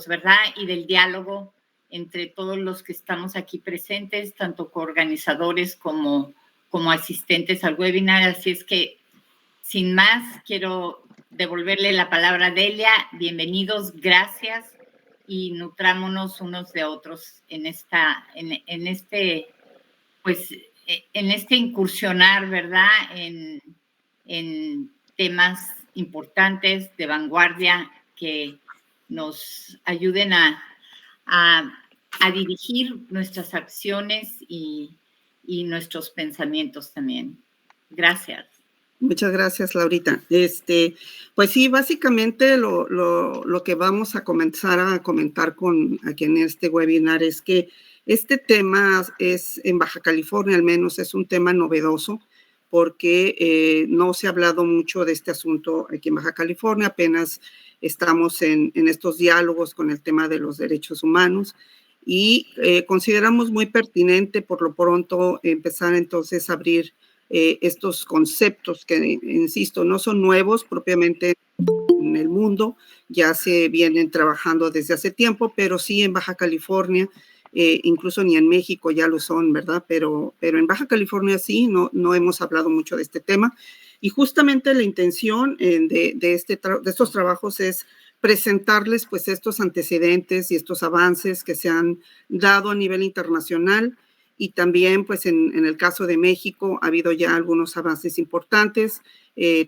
¿verdad? Y del diálogo entre todos los que estamos aquí presentes, tanto coorganizadores como asistentes al webinar. Así es que, sin más, quiero devolverle la palabra a Delia. Bienvenidos, gracias, y nutrámonos unos de otros en este incursionar, ¿verdad? En temas importantes de vanguardia que nos ayuden a dirigir nuestras acciones y nuestros pensamientos también. Gracias. Muchas gracias, Laurita. Pues sí, básicamente lo que vamos a comenzar a comentar aquí en este webinar es que este tema es, en Baja California al menos, es un tema novedoso porque no se ha hablado mucho de este asunto aquí en Baja California. Apenas estamos en estos diálogos con el tema de los derechos humanos y consideramos muy pertinente por lo pronto empezar entonces a abrir estos conceptos que, insisto, no son nuevos propiamente en el mundo, ya se vienen trabajando desde hace tiempo, pero sí en Baja California, incluso ni en México ya lo son, ¿verdad? Pero en Baja California sí, no hemos hablado mucho de este tema. Y justamente la intención de estos trabajos es presentarles pues estos antecedentes y estos avances que se han dado a nivel internacional. Y también, pues, en el caso de México ha habido ya algunos avances importantes,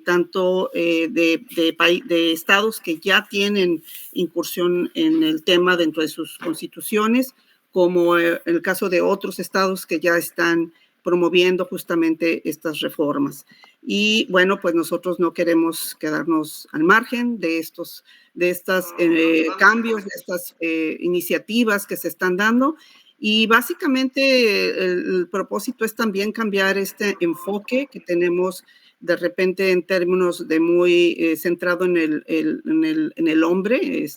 tanto de estados que ya tienen incursión en el tema dentro de sus constituciones, como en el caso de otros estados que ya están promoviendo justamente estas reformas. Y bueno, pues nosotros no queremos quedarnos al margen de estos cambios, de estas iniciativas que se están dando. Y básicamente el propósito es también cambiar este enfoque que tenemos de repente en términos de muy centrado en el hombre,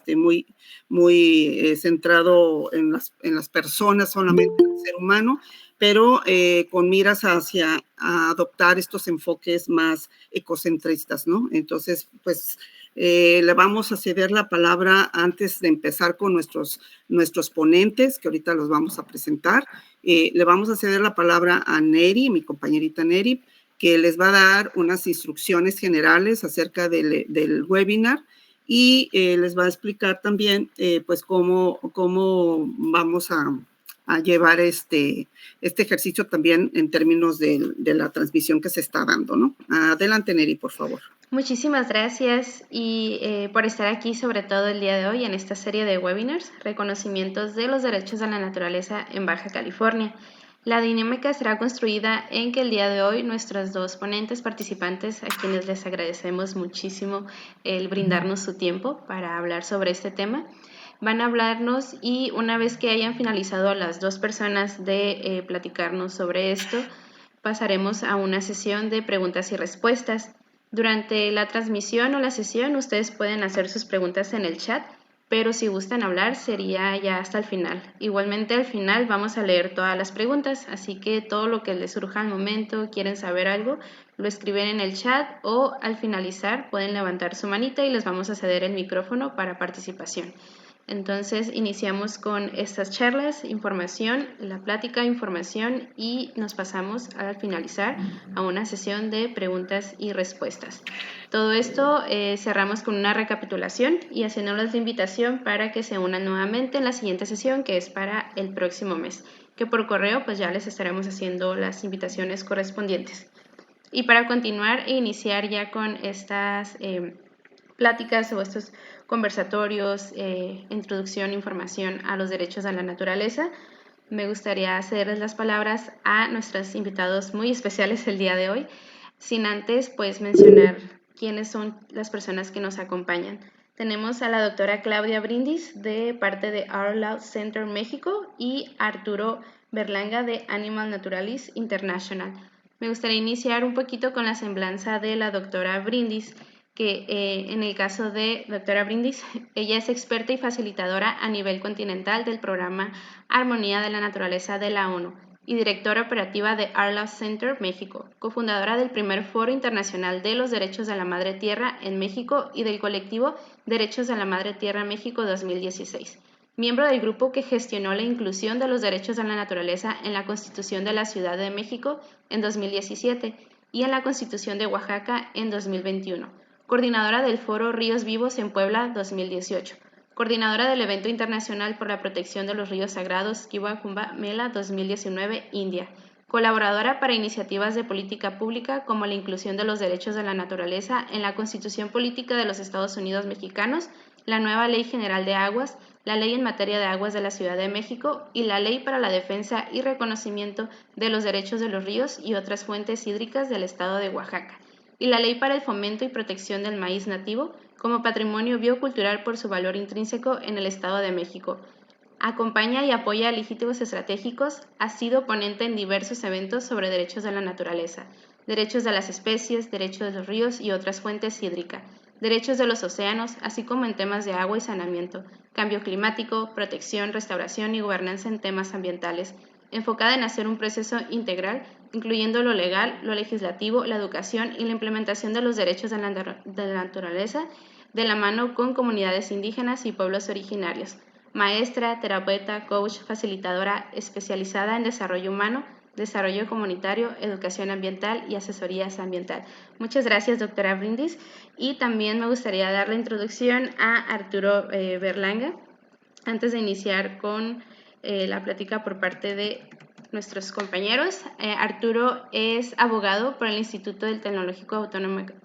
muy centrado en las personas, solamente en el ser humano, pero con miras hacia adoptar estos enfoques más ecocentristas, ¿no? Entonces, pues le vamos a ceder la palabra antes de empezar con nuestros ponentes, que ahorita los vamos a presentar. Le vamos a ceder la palabra a Neri, mi compañerita Neri, que les va a dar unas instrucciones generales acerca del webinar y les va a explicar también pues cómo vamos a llevar este ejercicio también en términos de la transmisión que se está dando, ¿no? Adelante, Neri, por favor. Muchísimas gracias y por estar aquí, sobre todo el día de hoy, en esta serie de webinars, reconocimientos de los derechos a la naturaleza en Baja California. La dinámica será construida en que el día de hoy nuestros dos ponentes participantes, a quienes les agradecemos muchísimo el brindarnos su tiempo para hablar sobre este tema, van a hablarnos y una vez que hayan finalizado las dos personas de platicarnos sobre esto, pasaremos a una sesión de preguntas y respuestas. Durante la transmisión o la sesión ustedes pueden hacer sus preguntas en el chat, pero si gustan hablar sería ya hasta el final. Igualmente al final vamos a leer todas las preguntas, así que todo lo que les surja al momento, quieren saber algo, lo escriben en el chat o al finalizar pueden levantar su manita y les vamos a ceder el micrófono para participación. Entonces iniciamos con estas charlas, información, la plática, información y nos pasamos al finalizar a una sesión de preguntas y respuestas. Todo esto cerramos con una recapitulación y haciéndoles la invitación para que se unan nuevamente en la siguiente sesión, que es para el próximo mes, que por correo pues ya les estaremos haciendo las invitaciones correspondientes. Y para continuar e iniciar ya con estas pláticas o estos conversatorios, introducción, información a los derechos a la naturaleza, me gustaría cederles las palabras a nuestros invitados muy especiales el día de hoy, sin antes pues mencionar quiénes son las personas que nos acompañan. Tenemos a la doctora Claudia Brindis de parte de Our Loud Center México y Arturo Berlanga de Animal Naturalist International. Me gustaría iniciar un poquito con la semblanza de la doctora Brindis, que en el caso de doctora Brindis, ella es experta y facilitadora a nivel continental del programa Armonía de la Naturaleza de la ONU y directora operativa de Arla Center México, cofundadora del primer Foro Internacional de los Derechos de la Madre Tierra en México y del colectivo Derechos de la Madre Tierra México 2016, miembro del grupo que gestionó la inclusión de los derechos de la naturaleza en la Constitución de la Ciudad de México en 2017 y en la Constitución de Oaxaca en 2021, coordinadora del Foro Ríos Vivos en Puebla 2018, coordinadora del Evento Internacional por la Protección de los Ríos Sagrados Kiva Kumbh Mela 2019, India, colaboradora para iniciativas de política pública como la inclusión de los derechos de la naturaleza en la Constitución Política de los Estados Unidos Mexicanos, la nueva Ley General de Aguas, la Ley en materia de aguas de la Ciudad de México y la Ley para la defensa y reconocimiento de los derechos de los ríos y otras fuentes hídricas del Estado de Oaxaca, y la Ley para el fomento y protección del maíz nativo como patrimonio biocultural por su valor intrínseco en el Estado de México. Acompaña y apoya a legítimos estratégicos, ha sido ponente en diversos eventos sobre derechos de la naturaleza, derechos de las especies, derechos de los ríos y otras fuentes hídricas, derechos de los océanos, así como en temas de agua y saneamiento, cambio climático, protección, restauración y gobernanza en temas ambientales, enfocada en hacer un proceso integral, incluyendo lo legal, lo legislativo, la educación y la implementación de los derechos de la naturaleza, de la mano con comunidades indígenas y pueblos originarios. Maestra, terapeuta, coach, facilitadora especializada en desarrollo humano, desarrollo comunitario, educación ambiental y asesorías ambiental. Muchas gracias, doctora Brindis. Y también me gustaría dar la introducción a Arturo Berlanga, antes de iniciar con la plática por parte de nuestros compañeros. Arturo es abogado por el Instituto del Tecnológico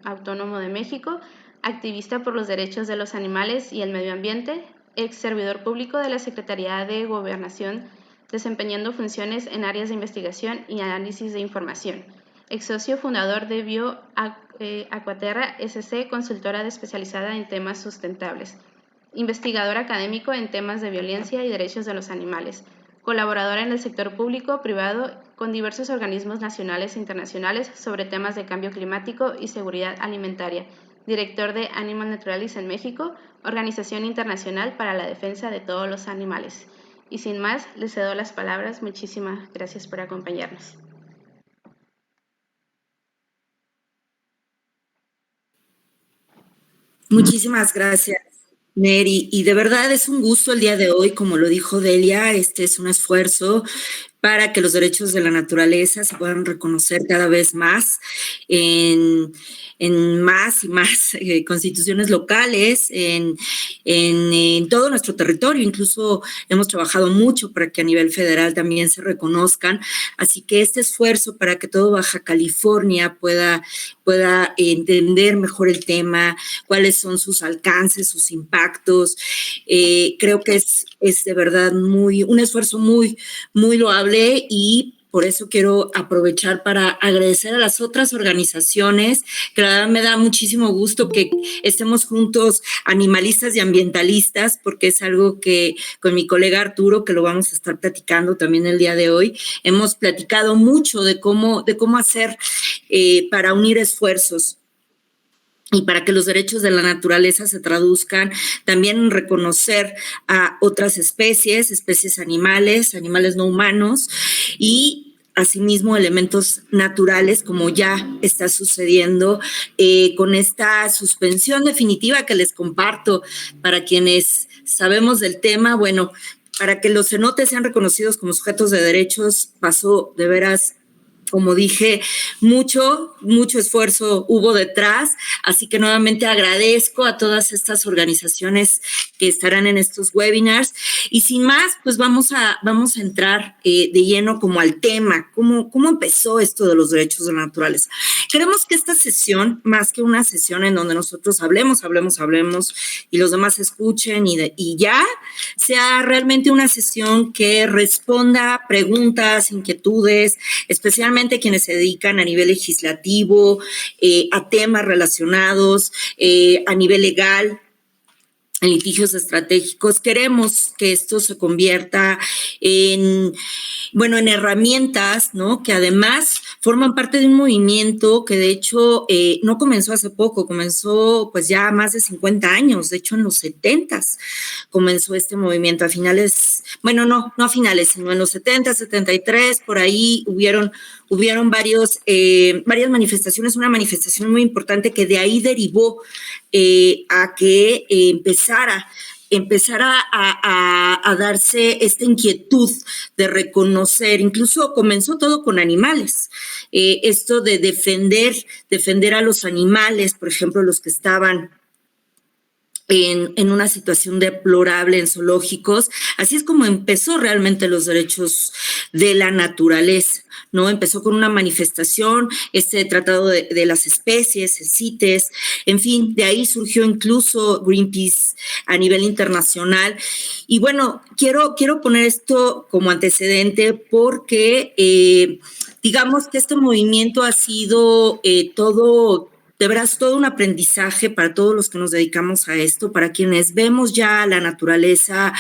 Autónomo de México, activista por los derechos de los animales y el medio ambiente, ex servidor público de la Secretaría de Gobernación, desempeñando funciones en áreas de investigación y análisis de información. Ex socio fundador de BioAquaterra SC, consultora especializada en temas sustentables. Investigador académico en temas de violencia y derechos de los animales. Colaboradora en el sector público, privado, con diversos organismos nacionales e internacionales sobre temas de cambio climático y seguridad alimentaria. Director de Animal Naturalists en México, organización internacional para la defensa de todos los animales. Y sin más, les cedo las palabras. Muchísimas gracias por acompañarnos. Muchísimas gracias, Mary. Y de verdad es un gusto el día de hoy, como lo dijo Delia, este es un esfuerzo para que los derechos de la naturaleza se puedan reconocer cada vez más en más y más constituciones locales, en todo nuestro territorio. Incluso hemos trabajado mucho para que a nivel federal también se reconozcan. Así que este esfuerzo para que todo Baja California pueda entender mejor el tema, cuáles son sus alcances, sus impactos, creo que es de verdad un esfuerzo muy loable, y por eso quiero aprovechar para agradecer a las otras organizaciones, que la verdad me da muchísimo gusto que estemos juntos, animalistas y ambientalistas, porque es algo que con mi colega Arturo, que lo vamos a estar platicando también el día de hoy, hemos platicado mucho de cómo hacer para unir esfuerzos y para que los derechos de la naturaleza se traduzcan también en reconocer a otras especies animales no humanos, y asimismo elementos naturales, como ya está sucediendo con esta suspensión definitiva que les comparto. Para quienes sabemos del tema, bueno, para que los cenotes sean reconocidos como sujetos de derechos, pasó de veras, como dije, mucho esfuerzo hubo detrás, así que nuevamente agradezco a todas estas organizaciones que estarán en estos webinars. Y sin más, pues vamos a entrar de lleno como al tema, cómo empezó esto de los derechos de la naturaleza. Queremos que esta sesión, más que una sesión en donde nosotros hablemos y los demás escuchen y ya, sea realmente una sesión que responda a preguntas, inquietudes, especialmente quienes se dedican a nivel legislativo, a temas relacionados, a nivel legal, en litigios estratégicos. Queremos que esto se convierta en herramientas, ¿no? Que además forman parte de un movimiento que de hecho no comenzó hace poco, comenzó pues ya más de 50 años, de hecho en los 70s comenzó este movimiento, a finales, bueno, no a finales, sino en los 70, 73, por ahí hubieron varias manifestaciones, una manifestación muy importante que de ahí derivó a que empezara a darse esta inquietud de reconocer, incluso comenzó todo con animales, esto de defender a los animales, por ejemplo, los que estaban en una situación deplorable en zoológicos. Así es como empezó realmente los derechos de la naturaleza, ¿no? Empezó con una manifestación, este tratado de las especies, el CITES, en fin, de ahí surgió incluso Greenpeace a nivel internacional. Y bueno, quiero poner esto como antecedente porque digamos que este movimiento ha sido de veras, todo un aprendizaje para todos los que nos dedicamos a esto, para quienes vemos ya a la naturaleza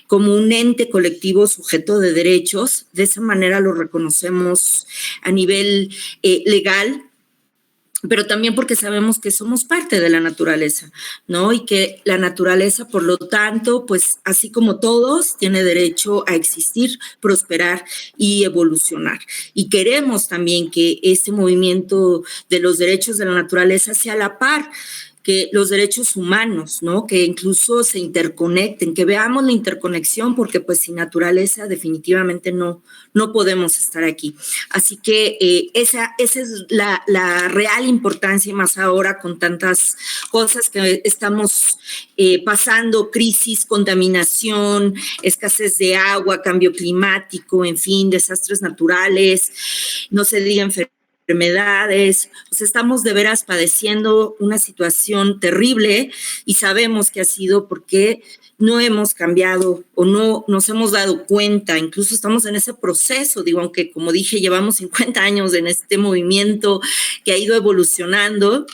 como un ente colectivo sujeto de derechos. De esa manera lo reconocemos a nivel legal, pero también porque sabemos que somos parte de la naturaleza, ¿no? Y que la naturaleza, por lo tanto, pues así como todos, tiene derecho a existir, prosperar y evolucionar. Y queremos también que este movimiento de los derechos de la naturaleza sea a la par que los derechos humanos, ¿no? Que incluso se interconecten, que veamos la interconexión, porque pues sin naturaleza definitivamente no podemos estar aquí. Así que esa es la real importancia, y más ahora con tantas cosas que estamos pasando, crisis, contaminación, escasez de agua, cambio climático, en fin, desastres naturales, no se diga enfermedades, pues estamos de veras padeciendo una situación terrible y sabemos que ha sido porque no hemos cambiado o no nos hemos dado cuenta, incluso estamos en ese proceso, digo, aunque como dije, llevamos 50 años en este movimiento que ha ido evolucionando,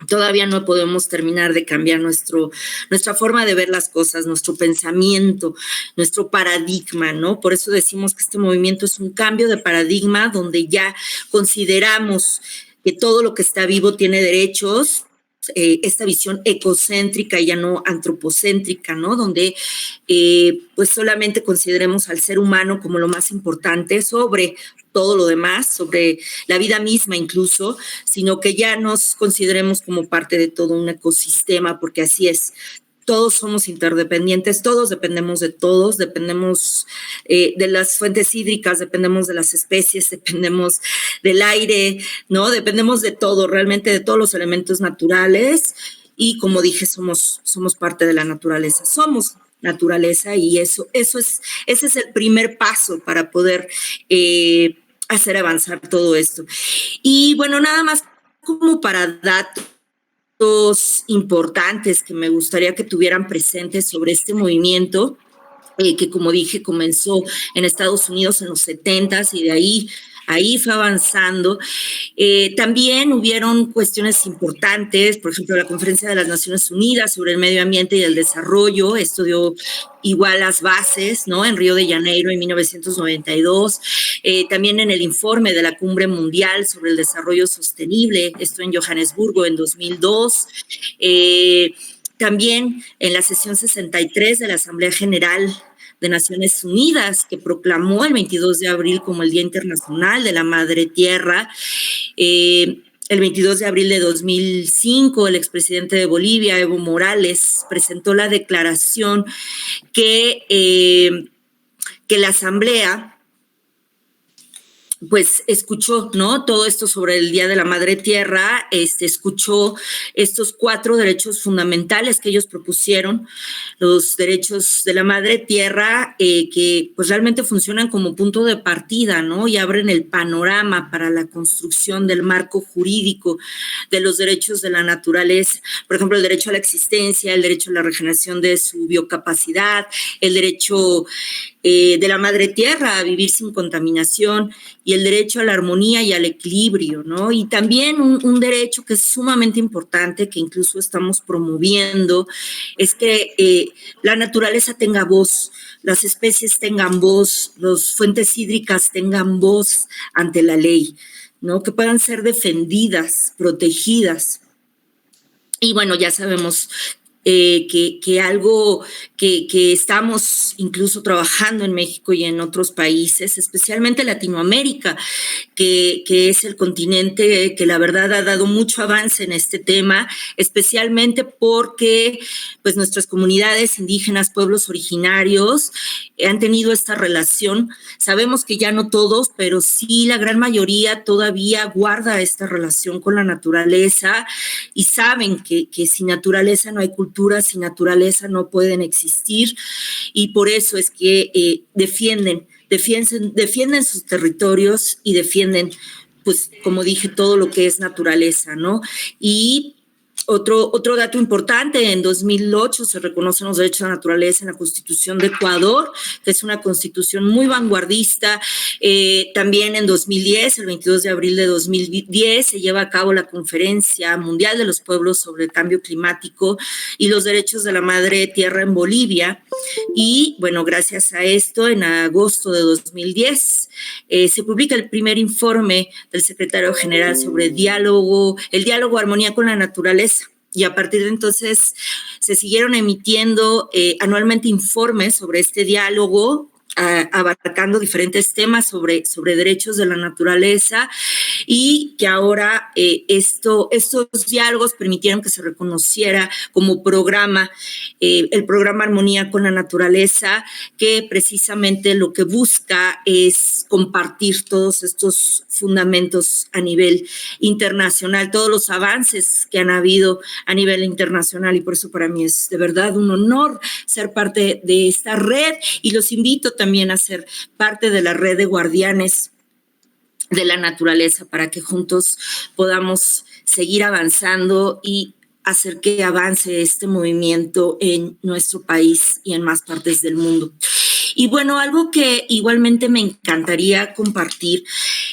todavía no podemos terminar de cambiar nuestra forma de ver las cosas, nuestro pensamiento, nuestro paradigma, ¿no? Por eso decimos que este movimiento es un cambio de paradigma donde ya consideramos que todo lo que está vivo tiene derechos, esta visión ecocéntrica y ya no antropocéntrica, ¿no? Donde pues solamente consideremos al ser humano como lo más importante sobre todo lo demás, sobre la vida misma incluso, sino que ya nos consideremos como parte de todo un ecosistema, porque así es. Todos somos interdependientes, todos dependemos de todos, dependemos de las fuentes hídricas, dependemos de las especies, dependemos del aire, ¿no? Dependemos de todo, realmente de todos los elementos naturales y como dije, somos parte de la naturaleza, somos naturaleza y ese es el primer paso para poder hacer avanzar todo esto. Y bueno, nada más como para datos importantes que me gustaría que tuvieran presentes sobre este movimiento, que como dije comenzó en Estados Unidos en los 70s y de ahí fue avanzando. También hubieron cuestiones importantes, por ejemplo, la Conferencia de las Naciones Unidas sobre el Medio Ambiente y el Desarrollo, esto dio igual las bases, ¿no? En Río de Janeiro en 1992, también en el informe de la Cumbre Mundial sobre el Desarrollo Sostenible, esto en Johannesburgo en 2002, también en la sesión 63 de la Asamblea General de Naciones Unidas, que proclamó el 22 de abril como el Día Internacional de la Madre Tierra. El 22 de abril de 2005, el expresidente de Bolivia, Evo Morales, presentó la declaración que la Asamblea pues escuchó, ¿no? Todo esto sobre el Día de la Madre Tierra, escuchó estos 4 derechos fundamentales que ellos propusieron, los derechos de la Madre Tierra, que pues realmente funcionan como punto de partida, ¿no? Y abren el panorama para la construcción del marco jurídico de los derechos de la naturaleza. Por ejemplo, el derecho a la existencia, el derecho a la regeneración de su biocapacidad, el derecho de la madre tierra, a vivir sin contaminación, y el derecho a la armonía y al equilibrio, ¿no? Y también un derecho que es sumamente importante, que incluso estamos promoviendo, es que la naturaleza tenga voz, las especies tengan voz, las fuentes hídricas tengan voz ante la ley, ¿no? Que puedan ser defendidas, protegidas. Y bueno, ya sabemos que algo que estamos incluso trabajando en México y en otros países, especialmente Latinoamérica, que es el continente que la verdad ha dado mucho avance en este tema, especialmente porque pues nuestras comunidades indígenas, pueblos originarios, han tenido esta relación. Sabemos que ya no todos, pero sí la gran mayoría todavía guarda esta relación con la naturaleza y saben que sin naturaleza no hay cultura, sin naturaleza no pueden existir, y por eso es que defienden sus territorios y defienden, pues, como dije, todo lo que es naturaleza, ¿no? Y otro dato importante, en 2008 se reconocen los derechos de la naturaleza en la Constitución de Ecuador, que es una constitución muy vanguardista. También en 2010, el 22 de abril de 2010, se lleva a cabo la Conferencia Mundial de los Pueblos sobre el Cambio Climático y los Derechos de la Madre Tierra en Bolivia. Y bueno, gracias a esto, en agosto de 2010, se publica el primer informe del secretario general sobre el diálogo, armonía con la naturaleza. Y a partir de entonces se siguieron emitiendo anualmente informes sobre este diálogo, abarcando diferentes temas sobre derechos de la naturaleza, y que ahora estos diálogos permitieron que se reconociera como programa, el programa Armonía con la Naturaleza, que precisamente lo que busca es compartir todos estos fundamentos a nivel internacional, todos los avances que han habido a nivel internacional, y por eso para mí es de verdad un honor ser parte de esta red, y los invito también a ser parte de la red de guardianes de la naturaleza para que juntos podamos seguir avanzando y hacer que avance este movimiento en nuestro país y en más partes del mundo. Y bueno, algo que igualmente me encantaría compartir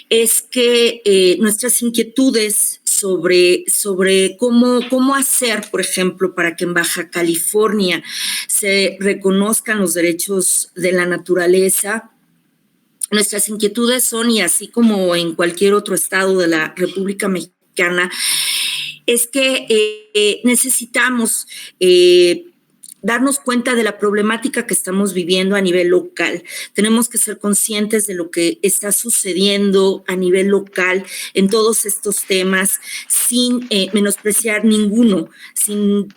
es que nuestras inquietudes sobre cómo hacer, por ejemplo, para que en Baja California se reconozcan los derechos de la naturaleza. Nuestras inquietudes son, y así como en cualquier otro estado de la República Mexicana, es que necesitamos darnos cuenta de la problemática que estamos viviendo a nivel local. Tenemos que ser conscientes de lo que está sucediendo a nivel local en todos estos temas, sin menospreciar ninguno, sin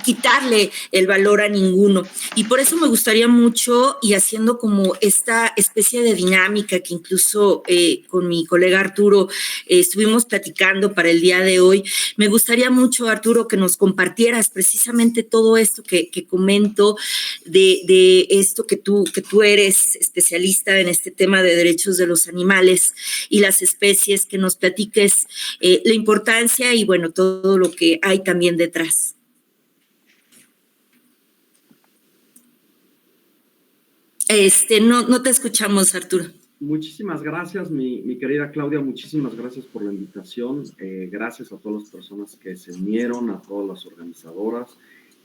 quitarle el valor a ninguno. Y por eso me gustaría mucho, y haciendo como esta especie de dinámica que incluso con mi colega Arturo estuvimos platicando para el día de hoy, me gustaría mucho, Arturo, que nos compartieras precisamente todo esto que comento, de esto que tú eres especialista en este tema de derechos de los animales y las especies, que nos platiques la importancia y bueno, todo lo que hay también detrás. No te escuchamos, Arturo. Muchísimas gracias, mi querida Claudia, muchísimas gracias por la invitación. Gracias a todas las personas que se unieron, a todas las organizadoras.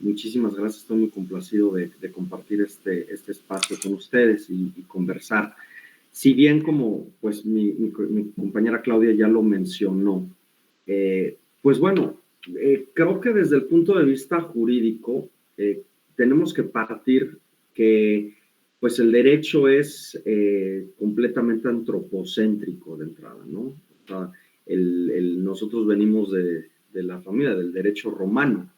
Muchísimas gracias, estoy muy complacido de compartir este espacio con ustedes y conversar. Si bien como pues mi compañera Claudia ya lo mencionó, pues bueno, creo que desde el punto de vista jurídico tenemos que partir que pues el derecho es completamente antropocéntrico de entrada, ¿no? O sea, nosotros venimos de la familia del derecho romano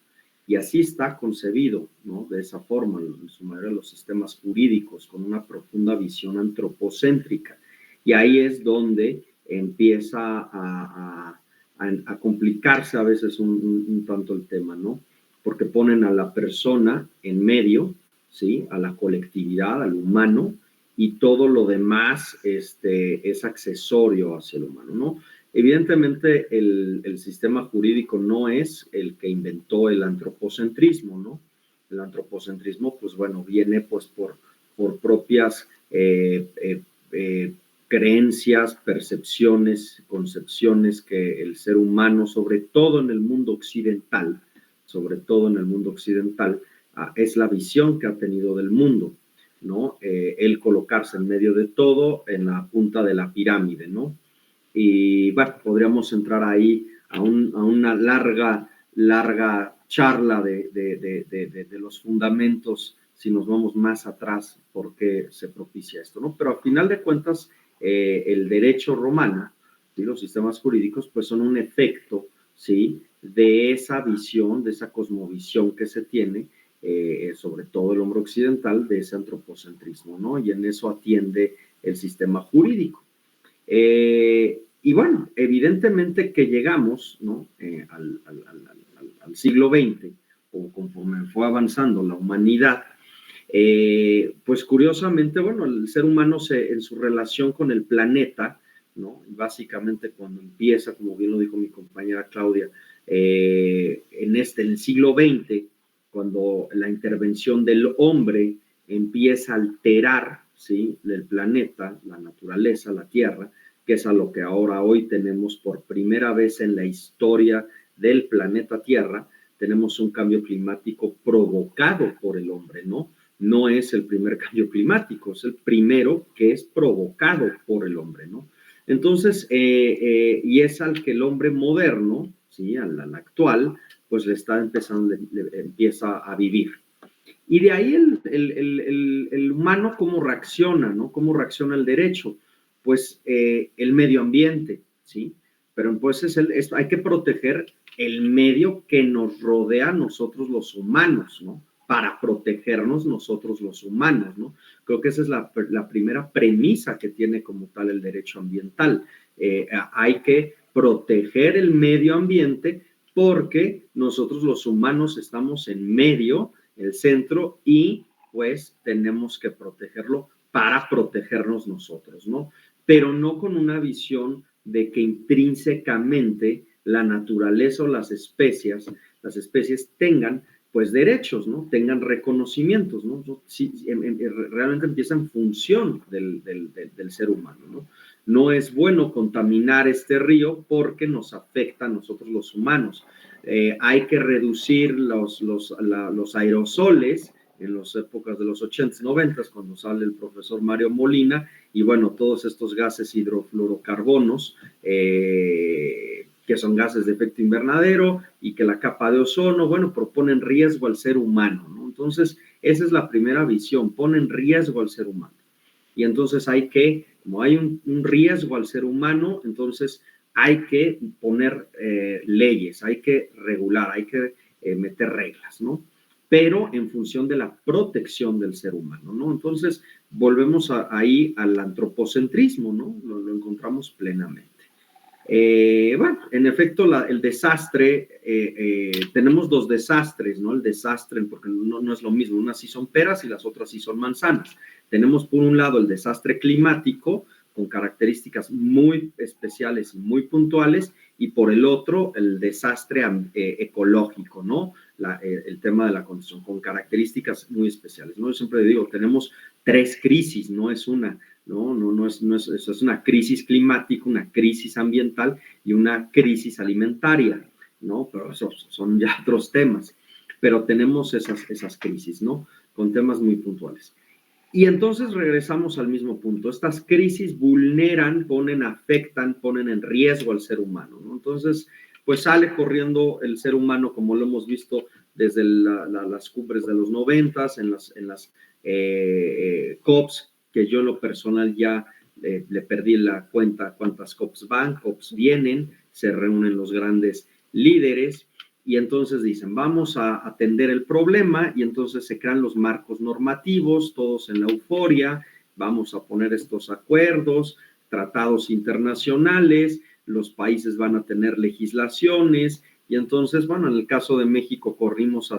y así está concebido, ¿no? De esa forma, en su mayoría los sistemas jurídicos, con una profunda visión antropocéntrica. Y ahí es donde empieza a complicarse a veces un tanto el tema, ¿no? Porque ponen a la persona en medio, ¿sí? A la colectividad, al humano, y todo lo demás es accesorio hacia el humano, ¿no? Evidentemente, el sistema jurídico no es el que inventó el antropocentrismo, ¿no? El antropocentrismo, pues bueno, viene pues por por propias creencias, percepciones, concepciones que el ser humano, sobre todo en el mundo occidental, es la visión que ha tenido del mundo, ¿no? El colocarse en medio de todo, en la punta de la pirámide, ¿no? Y bueno, podríamos entrar ahí a una larga charla de los fundamentos, si nos vamos más atrás, por qué se propicia esto, ¿no? Pero al final de cuentas, el derecho romano, ¿sí? Los sistemas jurídicos, pues son un efecto, ¿sí? De esa visión, de esa cosmovisión que se tiene, sobre todo el hombre occidental, de ese antropocentrismo, ¿no? Y en eso atiende el sistema jurídico. Y bueno, evidentemente que llegamos, ¿no? al siglo XX, o conforme fue avanzando la humanidad, pues curiosamente, bueno, el ser humano en su relación con el planeta, ¿no? Básicamente cuando empieza, como bien lo dijo mi compañera Claudia, en el siglo XX, cuando la intervención del hombre empieza a alterar, ¿sí? El planeta, la naturaleza, la Tierra, que es a lo que ahora hoy tenemos por primera vez en la historia del planeta Tierra, tenemos un cambio climático provocado por el hombre, ¿no? No es el primer cambio climático, es el primero que es provocado por el hombre, ¿no? Entonces, y es al que el hombre moderno, ¿sí? Al actual, pues le está empieza a vivir. Y de ahí el humano cómo reacciona, ¿no? ¿Cómo reacciona el derecho? Pues el medio ambiente, ¿sí? Pero pues hay que proteger el medio que nos rodea a nosotros los humanos, ¿no? Para protegernos nosotros los humanos, ¿no? Creo que esa es la primera premisa que tiene como tal el derecho ambiental. Hay que proteger el medio ambiente porque nosotros los humanos estamos en medio, el centro, y pues tenemos que protegerlo para protegernos nosotros, ¿no? Pero no con una visión de que intrínsecamente la naturaleza o las especies tengan pues derechos, ¿no? Tengan reconocimientos, ¿no? Sí, realmente empieza en función del ser humano, ¿no? No es bueno contaminar este río porque nos afecta a nosotros los humanos. Hay que reducir los aerosoles en las épocas de los 80s, 90s, cuando sale el profesor Mario Molina, y bueno, todos estos gases hidrofluorocarbonos, que son gases de efecto invernadero, y que la capa de ozono, bueno, proponen riesgo al ser humano, ¿no? Entonces, esa es la primera visión, ponen riesgo al ser humano. Y entonces como hay un riesgo al ser humano, entonces hay que poner leyes, hay que regular, hay que meter reglas, ¿no? Pero en función de la protección del ser humano, ¿no? Entonces, volvemos ahí al antropocentrismo, ¿no? Lo encontramos plenamente. Bueno, en efecto, el desastre, tenemos dos desastres, ¿no? El desastre, porque no es lo mismo, unas sí son peras y las otras sí son manzanas. Tenemos por un lado el desastre climático, con características muy especiales y muy puntuales, y por el otro el desastre ecológico, ¿no? El tema de la condición, con características muy especiales, ¿no? Yo siempre digo, tenemos 3 crisis, no es una, no es una crisis climática, una crisis ambiental y una crisis alimentaria, ¿no? Pero esos son ya otros temas, pero tenemos esas crisis, ¿no? Con temas muy puntuales. Y entonces regresamos al mismo punto. Estas crisis vulneran, afectan, ponen en riesgo al ser humano, ¿no? Entonces, pues sale corriendo el ser humano, como lo hemos visto desde las cumbres de los 90s, en las COPs, que yo en lo personal ya le perdí la cuenta cuántas COPs van, COPs vienen, se reúnen los grandes líderes, y entonces dicen, vamos a atender el problema, y entonces se crean los marcos normativos, todos en la euforia, vamos a poner estos acuerdos, tratados internacionales, los países van a tener legislaciones, y entonces, bueno, en el caso de México corrimos a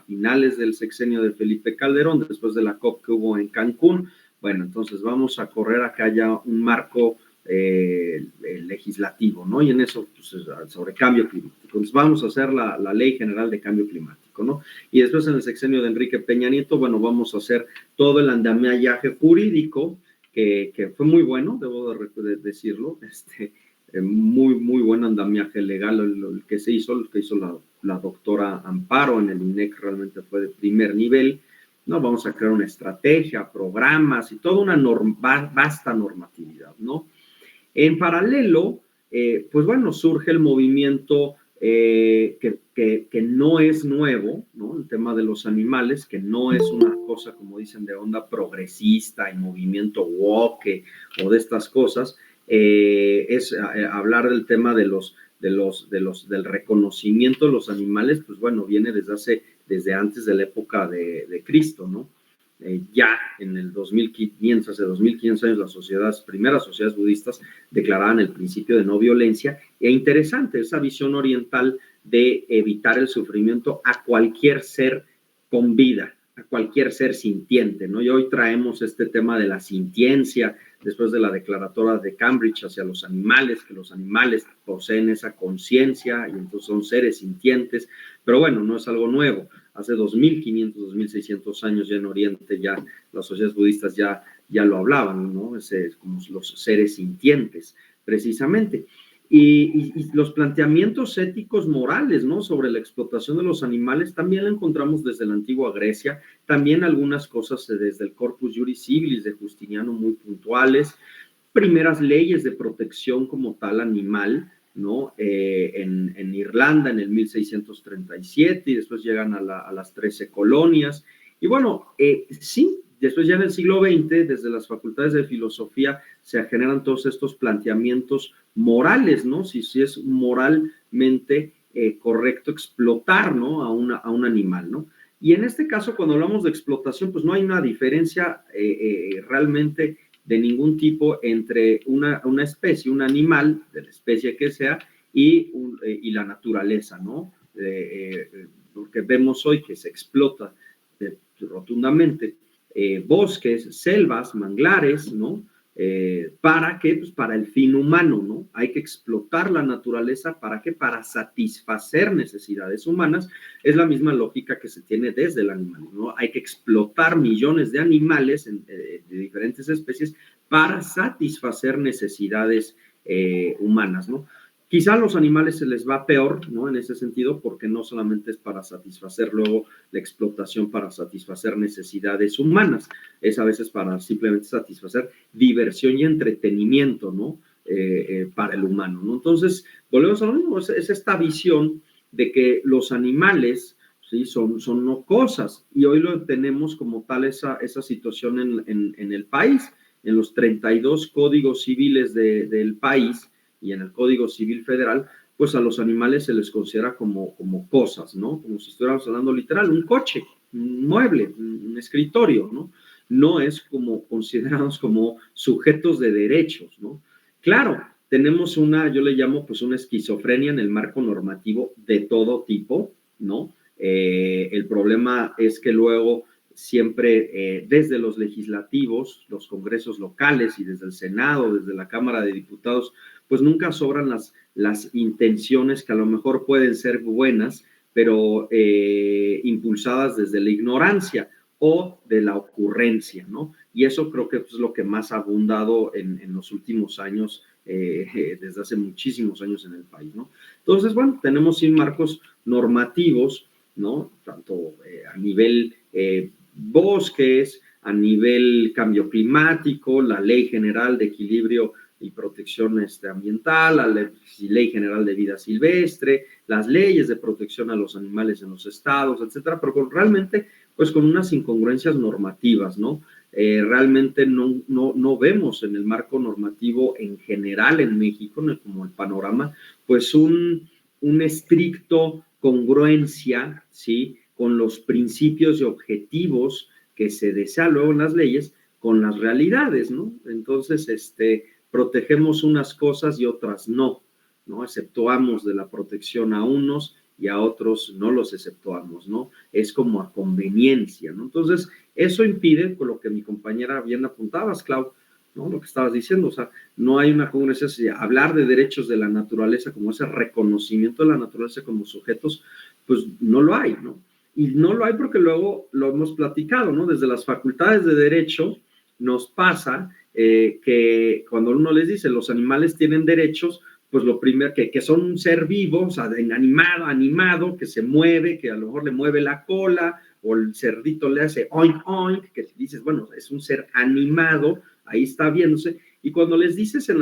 finales del sexenio de Felipe Calderón, después de la COP que hubo en Cancún. Bueno, entonces vamos a correr a que haya un marco legislativo, ¿no? Y en eso, pues, sobre cambio climático. Entonces vamos a hacer la Ley General de Cambio Climático. México, ¿no? Y después en el sexenio de Enrique Peña Nieto, bueno, vamos a hacer todo el andamiaje jurídico, que fue muy bueno, debo de decirlo, muy, muy buen andamiaje legal el que hizo la doctora Amparo en el INEC, realmente fue de primer nivel, ¿no? Vamos a crear una estrategia, programas y toda una vasta normatividad, ¿no? En paralelo, pues bueno, surge el movimiento que no es nuevo, ¿no? El tema de los animales, que no es una cosa, como dicen, de onda progresista y movimiento woke o de estas cosas, es hablar del tema del reconocimiento de los animales, pues bueno, viene desde antes de la época de Cristo, ¿no? Ya en el 2500, hace 2500 años, las primeras sociedades budistas declaraban el principio de no violencia. E interesante esa visión oriental de evitar el sufrimiento a cualquier ser con vida, a cualquier ser sintiente, ¿no? Y hoy traemos este tema de la sintiencia, después de la declaratoria de Cambridge hacia los animales, que los animales poseen esa conciencia y entonces son seres sintientes, pero bueno, no es algo nuevo. Hace 2500, 2600 años ya en Oriente, ya las sociedades budistas ya lo hablaban, ¿no? Como los seres sintientes, precisamente. Y los planteamientos éticos morales, ¿no? Sobre la explotación de los animales también la encontramos desde la antigua Grecia, también algunas cosas desde el Corpus Juris Civilis de Justiniano muy puntuales, primeras leyes de protección como tal animal, ¿no? En Irlanda en el 1637 y después llegan a las 13 colonias. Y bueno, sí, después ya en el siglo XX, desde las facultades de filosofía, se generan todos estos planteamientos morales, ¿no? Si es moralmente correcto explotar, ¿no? A un animal, ¿no? Y en este caso, cuando hablamos de explotación, pues no hay una diferencia realmente de ningún tipo entre una especie, un animal, de la especie que sea, y la naturaleza, ¿no? Porque vemos hoy que se explota rotundamente bosques, selvas, manglares, ¿no? ¿Para qué? Pues para el fin humano, ¿no? Hay que explotar la naturaleza, ¿para qué? Para satisfacer necesidades humanas. Es la misma lógica que se tiene desde el animal, ¿no? Hay que explotar millones de animales de diferentes especies para satisfacer necesidades humanas, ¿no? Quizá a los animales se les va peor, ¿no? En ese sentido, porque no solamente es para satisfacer luego la explotación, para satisfacer necesidades humanas, es a veces para simplemente satisfacer diversión y entretenimiento, ¿no? Para el humano, ¿no? Entonces, volvemos a lo mismo, es esta visión de que los animales, ¿sí? son no cosas, y hoy lo tenemos como tal esa situación en el país, en los 32 códigos civiles del país, y en el Código Civil Federal, pues a los animales se les considera como cosas, ¿no? Como si estuviéramos hablando literal, un coche, un mueble, un escritorio, ¿no? No es como considerados como sujetos de derechos, ¿no? Claro, tenemos yo le llamo pues una esquizofrenia en el marco normativo de todo tipo, ¿no? El problema es que luego siempre desde los legislativos, los congresos locales y desde el Senado, desde la Cámara de Diputados, pues nunca sobran las intenciones que a lo mejor pueden ser buenas, pero impulsadas desde la ignorancia o de la ocurrencia, ¿no? Y eso creo que es lo que más ha abundado en los últimos años, desde hace muchísimos años en el país, ¿no? Entonces, bueno, tenemos sí marcos normativos, ¿no? Tanto a nivel bosques, a nivel cambio climático, la Ley General de Equilibrio y Protección Ambiental, la Ley General de Vida Silvestre, las leyes de protección a los animales en los estados, etcétera, pero realmente, pues con unas incongruencias normativas, ¿no? Realmente no vemos en el marco normativo en general en México, como el panorama, pues un estricto congruencia, ¿sí? Con los principios y objetivos que se desea luego en las leyes con las realidades, ¿no? Entonces, protegemos unas cosas y otras no, ¿no? Exceptuamos de la protección a unos y a otros no los exceptuamos, ¿no? Es como a conveniencia, ¿no? Entonces, eso impide, con lo que mi compañera bien apuntabas, Clau, ¿no? Lo que estabas diciendo, o sea, no hay una congruencia, hablar de derechos de la naturaleza como ese reconocimiento de la naturaleza como sujetos, pues no lo hay, ¿no? Y no lo hay porque luego lo hemos platicado, ¿no? Desde las facultades de derecho nos pasa que cuando uno les dice los animales tienen derechos, pues lo primero, que son un ser vivo, o sea, animado, que se mueve, que a lo mejor le mueve la cola, o el cerdito le hace oink, oink, que dices, bueno, es un ser animado, ahí está viéndose. Y cuando les dices en